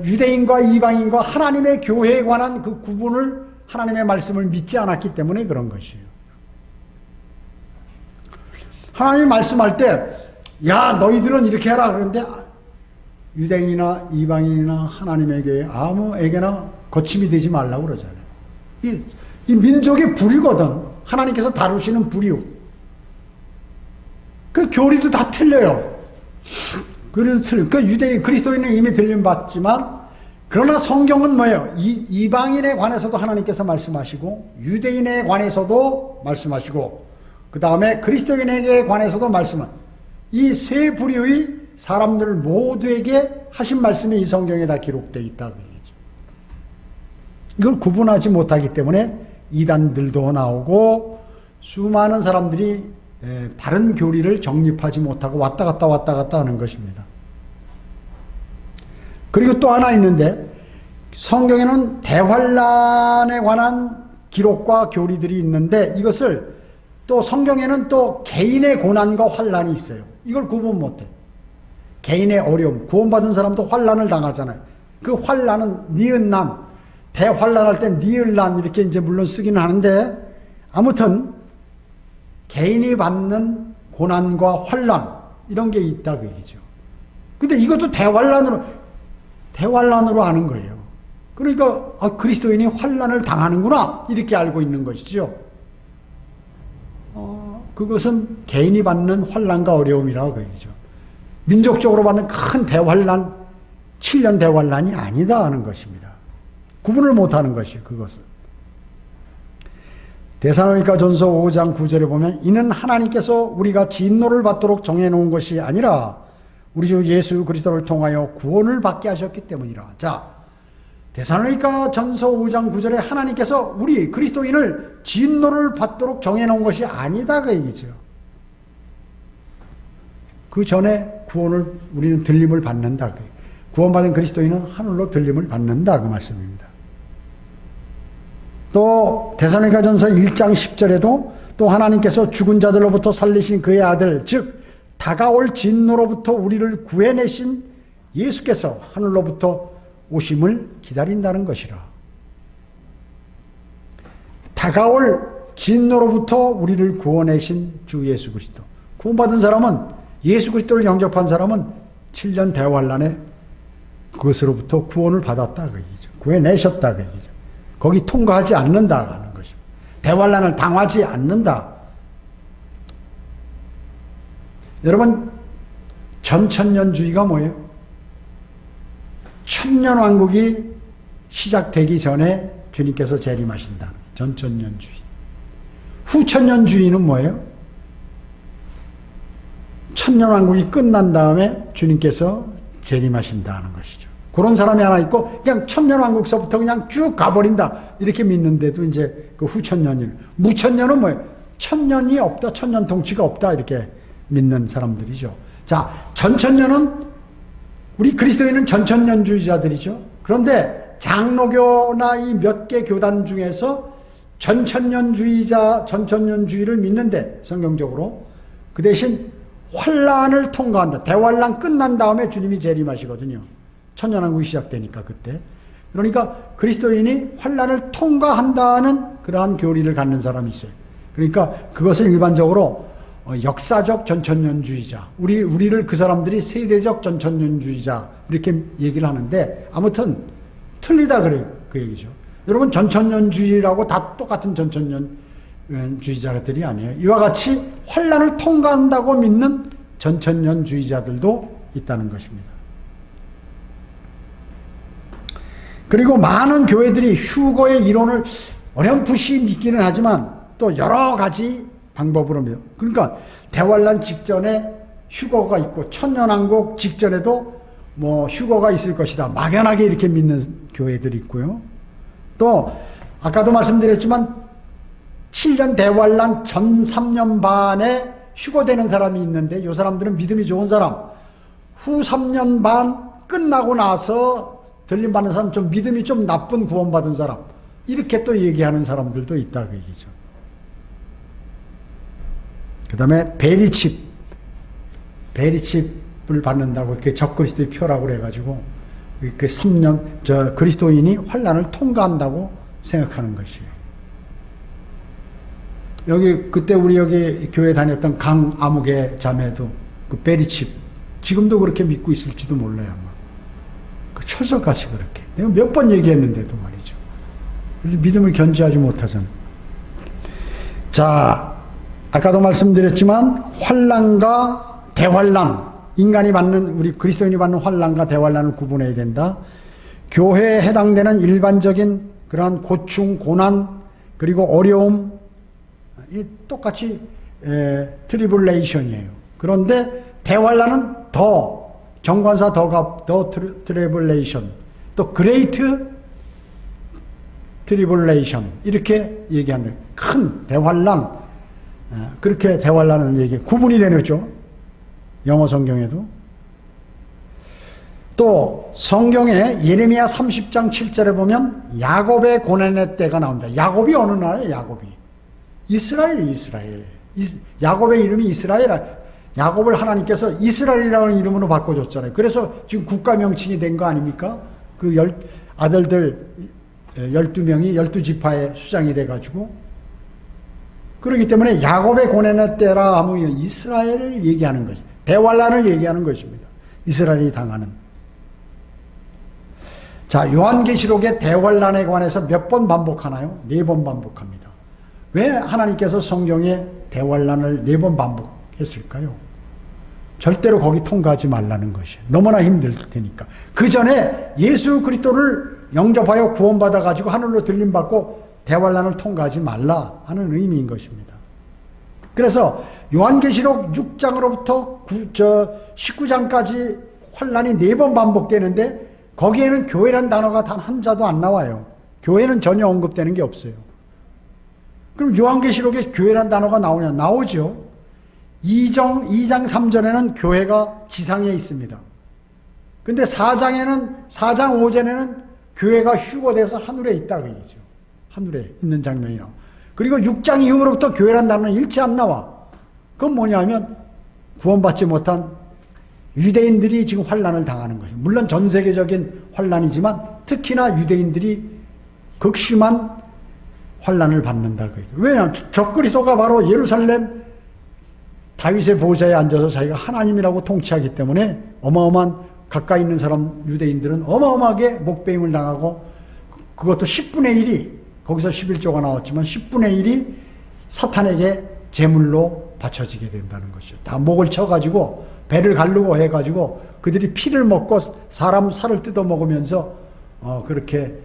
유대인과 이방인과 하나님의 교회에 관한 그 구분을 하나님의 말씀을 믿지 않았기 때문에 그런 것이에요. 하나님이 말씀할 때 야 너희들은 이렇게 해라 그러는데 유대인이나 이방인이나 하나님의 교회 아무에게나 거침이 되지 말라고 그러잖아요. 이 민족의 불이거든. 하나님께서 다루시는 불이요. 그 교리도 다 틀려요. 교리도 틀려요. 그 유대인 그리스도인은 이미 들림 받지만 그러나 성경은 뭐예요? 이방인에 관해서도 하나님께서 말씀하시고 유대인에 관해서도 말씀하시고 그 다음에 그리스도인에게 관해서도 말씀하시고 이 세 부류의 사람들 모두에게 하신 말씀이 이 성경에 다 기록되어 있다고 얘기죠. 이걸 구분하지 못하기 때문에 이단들도 나오고 수많은 사람들이 바른 교리를 정립하지 못하고 왔다 갔다 하는 것입니다. 그리고 또 하나 있는데 성경에는 대환란에 관한 기록과 교리들이 있는데 이것을 또 성경에는 또 개인의 고난과 환란이 있어요. 이걸 구분 못해. 개인의 어려움, 구원받은 사람도 환란을 당하잖아요. 그 환란은 니은난, 대환란할 땐 니을난 이렇게 이제 물론 쓰기는 하는데 아무튼 개인이 받는 고난과 환란 이런 게 있다 그 얘기죠. 근데 이것도 대환란으로 아는 거예요. 그러니까 그리스도인이 환란을 당하는구나 이렇게 알고 있는 것이죠. 그것은 개인이 받는 환란과 어려움이라고 그 얘기죠. 민족적으로 받는 큰 대환란, 7년 대환란이 아니다 하는 것입니다. 구분을 못하는 것이에요. 그것은. 데살로니가전서 5장 9절에 보면 이는 하나님께서 우리가 진노를 받도록 정해놓은 것이 아니라 우리 주 예수 그리스도를 통하여 구원을 받게 하셨기 때문이라. 자, 데살로니가전서 5장 9절에 하나님께서 우리 그리스도인을 진노를 받도록 정해놓은 것이 아니다 그 얘기죠. 그 전에 구원을 우리는 들림을 받는다. 구원받은 그리스도인은 하늘로 들림을 받는다 그 말씀입니다. 또 데살로니가전서 1장 10절에도 또 하나님께서 죽은 자들로부터 살리신 그의 아들 즉 다가올 진노로부터 우리를 구해내신 예수께서 하늘로부터 오심을 기다린다는 것이라. 다가올 진노로부터 우리를 구원하신 주 예수 그리스도. 구원받은 사람은 예수 그리스도를 영접한 사람은 7년 대환란에 그것으로부터 구원을 받았다 그 얘기죠. 구해내셨다 그 얘기죠. 거기 통과하지 않는다 하는 것입니다. 대환란을 당하지 않는다. 여러분, 전천년주의가 뭐예요? 천년왕국이 시작되기 전에 주님께서 재림하신다. 전천년주의. 후천년주의는 뭐예요? 천년왕국이 끝난 다음에 주님께서 재림하신다는 것이죠. 그런 사람이 하나 있고 그냥 천년왕국서부터 그냥 쭉 가버린다 이렇게 믿는데도 이제 그 후천년이, 무천년은 뭐예요? 천년이 없다, 천년 통치가 없다 이렇게 믿는 사람들이죠. 자, 전천년은 우리 그리스도인은 전천년주의자들이죠. 그런데 장로교나 이 몇 개 교단 중에서 전천년주의를 믿는데 성경적으로 그 대신 환란을 통과한다. 대환란 끝난 다음에 주님이 재림하시거든요. 천년왕국이 시작되니까 그때. 그러니까 그리스도인이 환란을 통과한다는 그러한 교리를 갖는 사람이 있어요. 그러니까 그것을 일반적으로 역사적 전천년주의자, 우리를 그 사람들이 세대적 전천년주의자 이렇게 얘기를 하는데 아무튼 틀리다 그래요. 그 얘기죠. 여러분, 전천년주의라고 다 똑같은 전천년주의자들이 아니에요. 이와 같이 환란을 통과한다고 믿는 전천년주의자들도 있다는 것입니다. 그리고 많은 교회들이 휴거의 이론을 어렴풋이 믿기는 하지만 또 여러 가지 방법으로 믿어요. 그러니까 대환란 직전에 휴거가 있고 천년왕국 직전에도 뭐 휴거가 있을 것이다. 막연하게 이렇게 믿는 교회들이 있고요. 또 아까도 말씀드렸지만 7년 대환란 전 3년 반에 휴거되는 사람이 있는데 이 사람들은 믿음이 좋은 사람, 후 3년 반 끝나고 나서 들림받는 사람, 좀 믿음이 좀 나쁜 구원받은 사람 이렇게 또 얘기하는 사람들도 있다 그 얘기죠. 그 다음에 베리칩을 받는다고 이렇게 적그리스도의 표라고 그래가지고 그 3년 그리스도인이 환란을 통과한다고 생각하는 것이에요. 여기 그때 우리 여기 교회 다녔던 강아무개 자매도 그 베리칩 지금도 그렇게 믿고 있을지도 몰라요 아마. 그 철석같이 그렇게 내가 몇 번 얘기했는데도 말이죠. 그래서 믿음을 견지하지 못하잖아. 자, 아까도 말씀드렸지만 환란과 대환란, 인간이 받는, 우리 그리스도인이 받는 환란과 대환란을 구분해야 된다. 교회에 해당되는 일반적인 그러한 고충, 고난, 그리고 어려움, 이 똑같이 트리블레이션이에요. 그런데 대환란은 더, 정관사 더 트리블레이션, 또 그레이트 트리블레이션 이렇게 얘기하는 큰 대환란, 그렇게 대환란을 얘기 구분이 되죠. 영어 성경에도. 또 성경에 예레미야 30장 7절에 보면 야곱의 고난의 때가 나옵니다. 야곱이 어느 나라예요? 야곱이 이스라엘. 야곱의 이름이 이스라엘. 야곱을 하나님께서 이스라엘이라는 이름으로 바꿔줬잖아요. 그래서 지금 국가 명칭이 된 거 아닙니까? 그 아들들 12명이 12지파의 수장이 돼가지고. 그렇기 때문에 야곱의 고난의 때라 하면 이스라엘을 얘기하는 거죠. 대환란을 얘기하는 것입니다. 이스라엘이 당하는. 자, 요한계시록의 대환란에 관해서 몇 번 반복하나요? 4번 반복합니다. 왜 하나님께서 성경에 대환란을 4번 반복했을까요? 절대로 거기 통과하지 말라는 것이에요. 너무나 힘들 테니까. 그 전에 예수 그리스도를 영접하여 구원받아 가지고 하늘로 들림받고 대환란을 통과하지 말라 하는 의미인 것입니다. 그래서 요한계시록 6장으로부터 19장까지 환란이 4번 반복되는데 거기에는 교회란 단어가 단 한 자도 안 나와요. 교회는 전혀 언급되는 게 없어요. 그럼 요한계시록에 교회란 단어가 나오냐? 나오죠. 2장 3절에는 교회가 지상에 있습니다. 근데 4장 5절에는 교회가 휴거돼서 하늘에 있다 그 얘기죠. 하늘에 있는 장면이 나와. 그리고 6장 이후로부터 교회란 단어는 일체 안 나와. 그건 뭐냐면 구원받지 못한 유대인들이 지금 환란을 당하는 거죠. 물론 전 세계적인 환란이지만 특히나 유대인들이 극심한 환란을 받는다. 왜냐하면 적그리스도가 바로 예루살렘 다윗의 보좌에 앉아서 자기가 하나님이라고 통치하기 때문에 어마어마한 가까이 있는 사람 유대인들은 어마어마하게 목배임을 당하고 그것도 10분의 1이 거기서 11조가 나왔지만 10분의 1이 사탄에게 제물로 바쳐지게 된다는 것이죠. 다 목을 쳐가지고 배를 가르고 해가지고 그들이 피를 먹고 사람 살을 뜯어 먹으면서 그렇게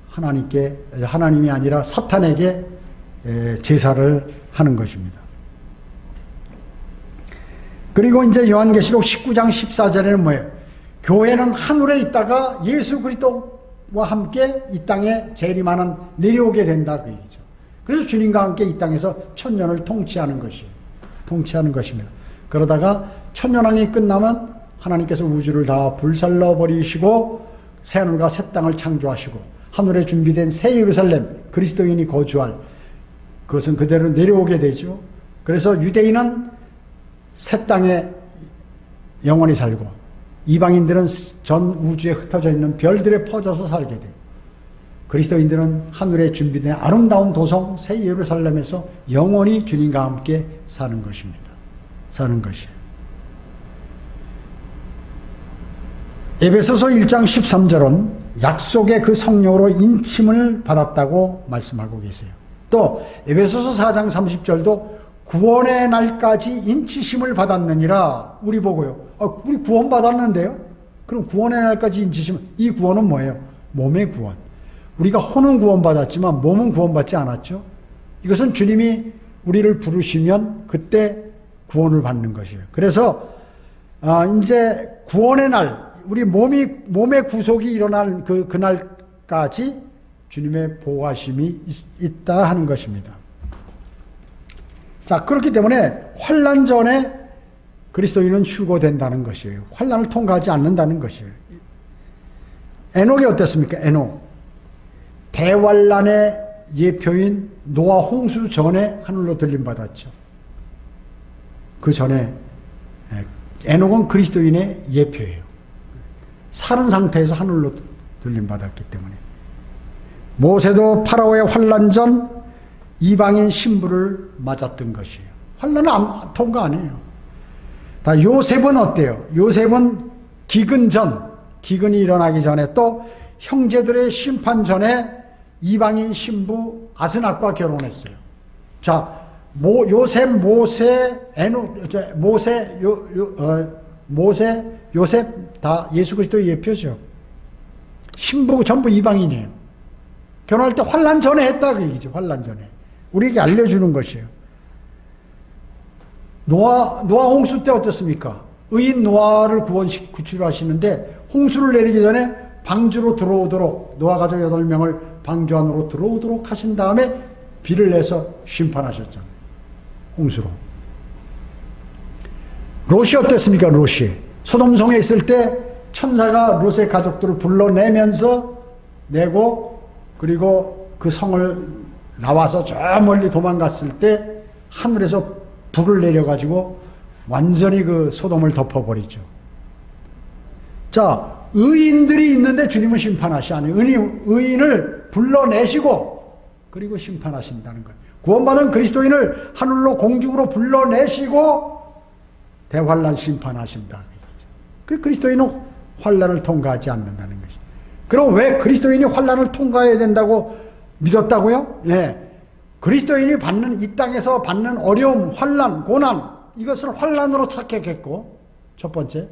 하나님이 아니라 사탄에게 제사를 하는 것입니다. 그리고 이제 요한계시록 19장 14절에는 뭐예요? 교회는 하늘에 있다가 예수 그리스도와 함께 이 땅에 재림하는 내려오게 된다 그 얘기죠. 그래서 주님과 함께 이 땅에서 천년을 통치하는 것입니다. 그러다가 천년왕이 끝나면 하나님께서 우주를 다 불살라 버리시고 새하늘과 새 땅을 창조하시고 하늘에 준비된 새 예루살렘 그리스도인이 거주할 그것은 그대로 내려오게 되죠. 그래서 유대인은 새 땅에 영원히 살고 이방인들은 전 우주에 흩어져 있는 별들에 퍼져서 살게 되고 그리스도인들은 하늘에 준비된 아름다운 도성 새 예루살렘에서 영원히 주님과 함께 사는 것입니다. 사는 것이에요. 에베소서 1장 13절은 약속의 그 성령으로 인침을 받았다고 말씀하고 계세요. 또 에베소서 4장 30절도 구원의 날까지 인치심을 받았느니라. 우리 보고요. 우리 구원 받았는데요. 그럼 구원의 날까지 인치심. 이 구원은 뭐예요? 몸의 구원. 우리가 혼은 구원 받았지만 몸은 구원 받지 않았죠. 이것은 주님이 우리를 부르시면 그때 구원을 받는 것이에요. 그래서 이제 구원의 날, 우리 몸의 구속이 일어날 그날까지 주님의 보호하심이 있다 하는 것입니다. 자, 그렇기 때문에 환난 전에 그리스도인은 휴거된다는 것이에요. 환난을 통과하지 않는다는 것이에요. 에녹이 어땠습니까? 에녹. 대환난의 예표인 노아 홍수 전에 하늘로 들림받았죠. 그 전에 에녹은 그리스도인의 예표예요. 사는 상태에서 하늘로 들림받았기 때문에. 모세도 파라오의 환난 전 이방인 신부를 맞았던 것이에요. 환난은 통과 안 해요. 다 요셉은 어때요? 요셉은 기근이 일어나기 전에 또 형제들의 심판 전에 이방인 신부 아스낙과 결혼했어요. 자, 요셉 다 예수 그리스도의 예표죠. 신부 전부 이방인이에요. 결혼할 때 환난 전에 했다 그 얘기죠. 환난 전에. 우리에게 알려주는 것이에요. 노아 홍수 때 어떻습니까? 의인 노아를 구출하시는데 홍수를 내리기 전에 방주로 들어오도록 노아 가족 8명을 방주 안으로 들어오도록 하신 다음에 비를 내서 심판하셨잖아요. 홍수로. 롯이 어땠습니까? 롯이. 소돔성에 있을 때 천사가 롯의 가족들을 불러내면서 내고 그리고 그 성을 나와서 저 멀리 도망갔을 때 하늘에서 불을 내려가지고 완전히 그 소돔을 덮어버리죠. 자, 의인들이 있는데 주님은 심판하시 아니에요. 의인을 불러내시고 그리고 심판하신다는 거예요. 구원받은 그리스도인을 하늘로 공중으로 불러내시고 대환난 심판하신다. 그리스도인은 환난을 통과하지 않는다는 것이. 그럼 왜 그리스도인이 환난을 통과해야 된다고 믿었다고요? 예. 그리스도인이 이 땅에서 받는 어려움, 환난, 고난, 이것을 환난으로 착각했고, 첫 번째.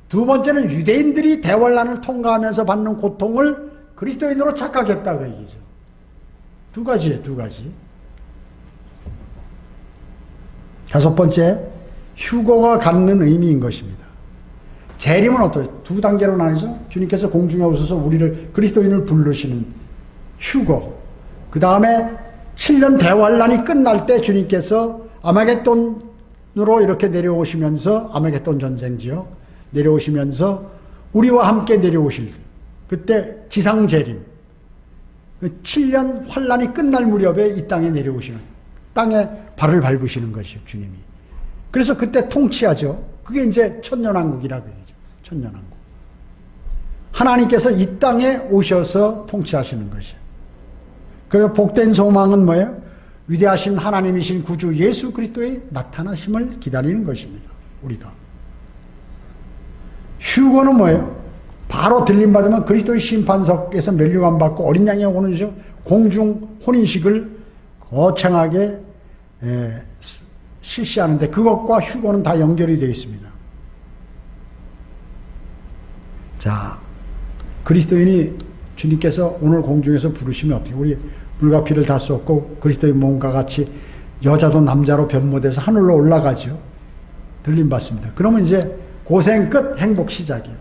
두 번째는 유대인들이 대환난을 통과하면서 받는 고통을 그리스도인으로 착각했다 그 얘기죠. 두 가지예요, 두 가지. 다섯 번째, 휴거가 갖는 의미인 것입니다. 재림은 어떠해요? 두 단계로 나뉘죠. 주님께서 공중에 오셔서 우리를 그리스도인을 부르시는 휴거. 그 다음에 7년 대환란이 끝날 때 주님께서 아마겟돈으로 이렇게 내려오시면서 아마겟돈 전쟁지요. 내려오시면서 우리와 함께 내려오실 그때 지상재림. 7년 환란이 끝날 무렵에 이 땅에 내려오시는 땅에 발을 밟으시는 것이죠. 주님이. 그래서 그때 통치하죠. 그게 이제 천년왕국이라고 얘기죠. 천년왕국. 하나님께서 이 땅에 오셔서 통치하시는 것이에요. 그래서 복된 소망은 뭐예요? 위대하신 하나님이신 구주 예수 그리스도의 나타나심을 기다리는 것입니다. 우리가. 휴거는 뭐예요? 바로 들림받으면 그리스도의 심판석에서 면류관 받고 어린 양이 오는 공중 혼인식을 거창하게 실시하는데 그것과 휴거는 다 연결이 되어 있습니다. 자, 그리스도인이 주님께서 오늘 공중에서 부르시면 어떻게, 우리 물과 피를 다 쏟고 그리스도의 몸과 같이 여자도 남자로 변모돼서 하늘로 올라가죠. 들림받습니다. 그러면 이제 고생 끝, 행복 시작이에요.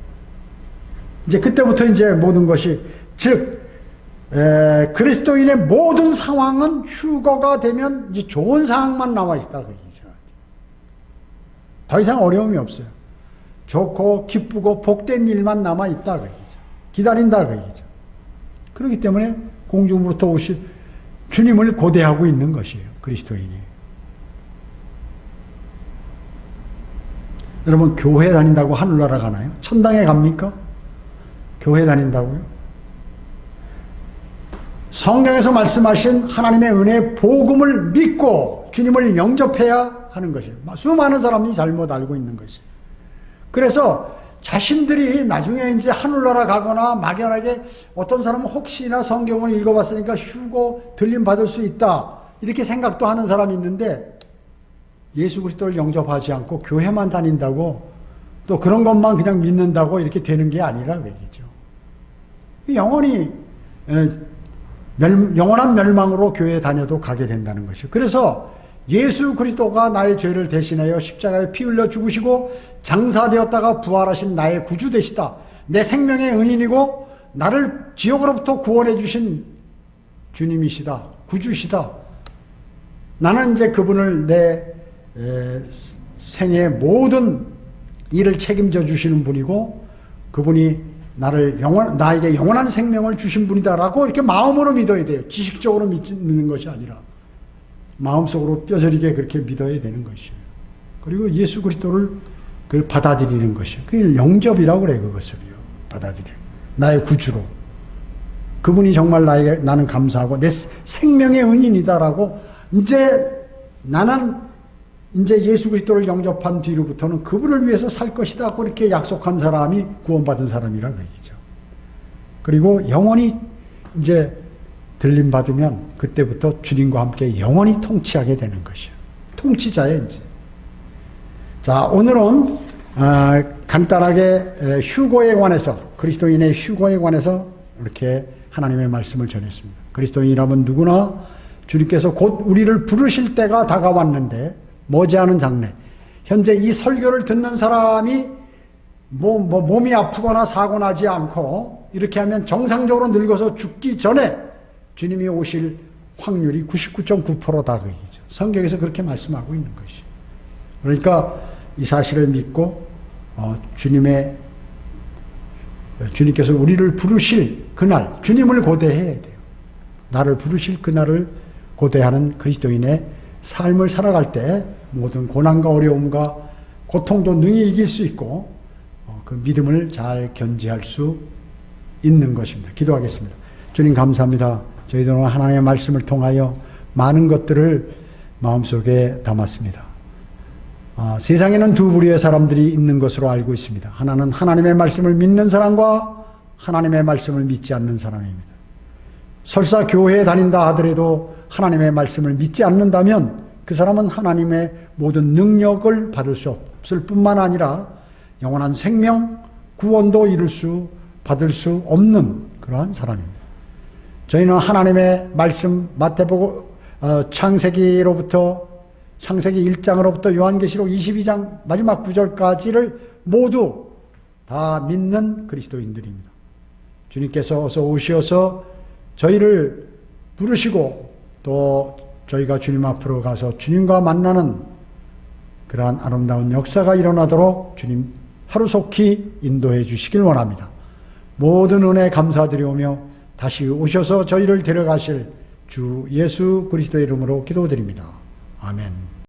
이제 그때부터 이제 모든 것이, 즉 그리스도인의 모든 상황은 휴거가 되면 이제 좋은 상황만 남아있다 그 얘기죠. 더 이상 어려움이 없어요. 좋고 기쁘고 복된 일만 남아있다 그 얘기죠. 기다린다 그 얘기죠. 그렇기 때문에 공중으로부터 오실 주님을 고대하고 있는 것이에요. 그리스도인이. 여러분, 교회 다닌다고 하늘나라 가나요? 천당에 갑니까? 교회 다닌다고요? 성경에서 말씀하신 하나님의 은혜의 복음을 믿고 주님을 영접해야 하는 것이에요. 수많은 사람이 잘못 알고 있는 것이에요. 그래서 자신들이 나중에 이제 하늘나라 가거나 막연하게 어떤 사람은 혹시나 성경을 읽어봤으니까 휴거 들림 받을 수 있다 이렇게 생각도 하는 사람이 있는데, 예수 그리스도를 영접하지 않고 교회만 다닌다고 또 그런 것만 그냥 믿는다고 이렇게 되는 게 아니라 그 얘기죠. 영원히 영원한 멸망으로 교회에 다녀도 가게 된다는 것이죠. 그래서 예수 그리스도가 나의 죄를 대신하여 십자가에 피 흘려 죽으시고 장사되었다가 부활하신 나의 구주 되시다. 내 생명의 은인이고 나를 지옥으로부터 구원해 주신 주님이시다. 구주시다. 나는 이제 그분을 내 생의 모든 일을 책임져 주시는 분이고 그분이 나에게 영원한 생명을 주신 분이다라고 이렇게 마음으로 믿어야 돼요. 지식적으로 믿는 것이 아니라 마음속으로 뼈저리게 그렇게 믿어야 되는 것이에요. 그리고 예수 그리스도를 받아들이는 것이에요. 그게 영접이라고 그래요. 그것을요. 받아들여요. 나의 구주로. 그분이 정말 나는 감사하고 내 생명의 은인이다라고 나는 이제 예수 그리스도를 영접한 뒤로부터는 그분을 위해서 살 것이다. 그렇게 약속한 사람이 구원받은 사람이라고 얘기죠. 그리고 영원히 이제 들림받으면 그때부터 주님과 함께 영원히 통치하게 되는 것이에요. 통치자예요, 이제. 자, 오늘은 간단하게 휴거에 관해서, 그리스도인의 휴거에 관해서 이렇게 하나님의 말씀을 전했습니다. 그리스도인이라면 누구나 주님께서 곧 우리를 부르실 때가 다가왔는데 머지않은 장래, 현재 이 설교를 듣는 사람이 몸이 아프거나 사고 나지 않고 이렇게 하면 정상적으로 늙어서 죽기 전에 주님이 오실 확률이 99.9%다 그 얘기죠. 성경에서 그렇게 말씀하고 있는 것이. 그러니까 이 사실을 믿고 주님께서 우리를 부르실 그날, 주님을 고대해야 돼요. 나를 부르실 그날을 고대하는 그리스도인의 삶을 살아갈 때 모든 고난과 어려움과 고통도 능히 이길 수 있고 그 믿음을 잘 견지할 수 있는 것입니다. 기도하겠습니다. 주님 감사합니다. 저희들은 하나님의 말씀을 통하여 많은 것들을 마음속에 담았습니다. 세상에는 두 부류의 사람들이 있는 것으로 알고 있습니다. 하나는 하나님의 말씀을 믿는 사람과 하나님의 말씀을 믿지 않는 사람입니다. 설사 교회에 다닌다 하더라도 하나님의 말씀을 믿지 않는다면 그 사람은 하나님의 모든 능력을 받을 수 없을 뿐만 아니라 영원한 생명, 구원도 받을 수 없는 그러한 사람입니다. 저희는 하나님의 말씀 창세기 1장으로부터 요한계시록 22장 마지막 구절까지를 모두 다 믿는 그리스도인들입니다. 주님께서 어서 오셔서 저희를 부르시고 또 저희가 주님 앞으로 가서 주님과 만나는 그러한 아름다운 역사가 일어나도록 주님 하루속히 인도해 주시길 원합니다. 모든 은혜 감사드리오며 다시 오셔서 저희를 데려가실 주 예수 그리스도의 이름으로 기도드립니다. 아멘.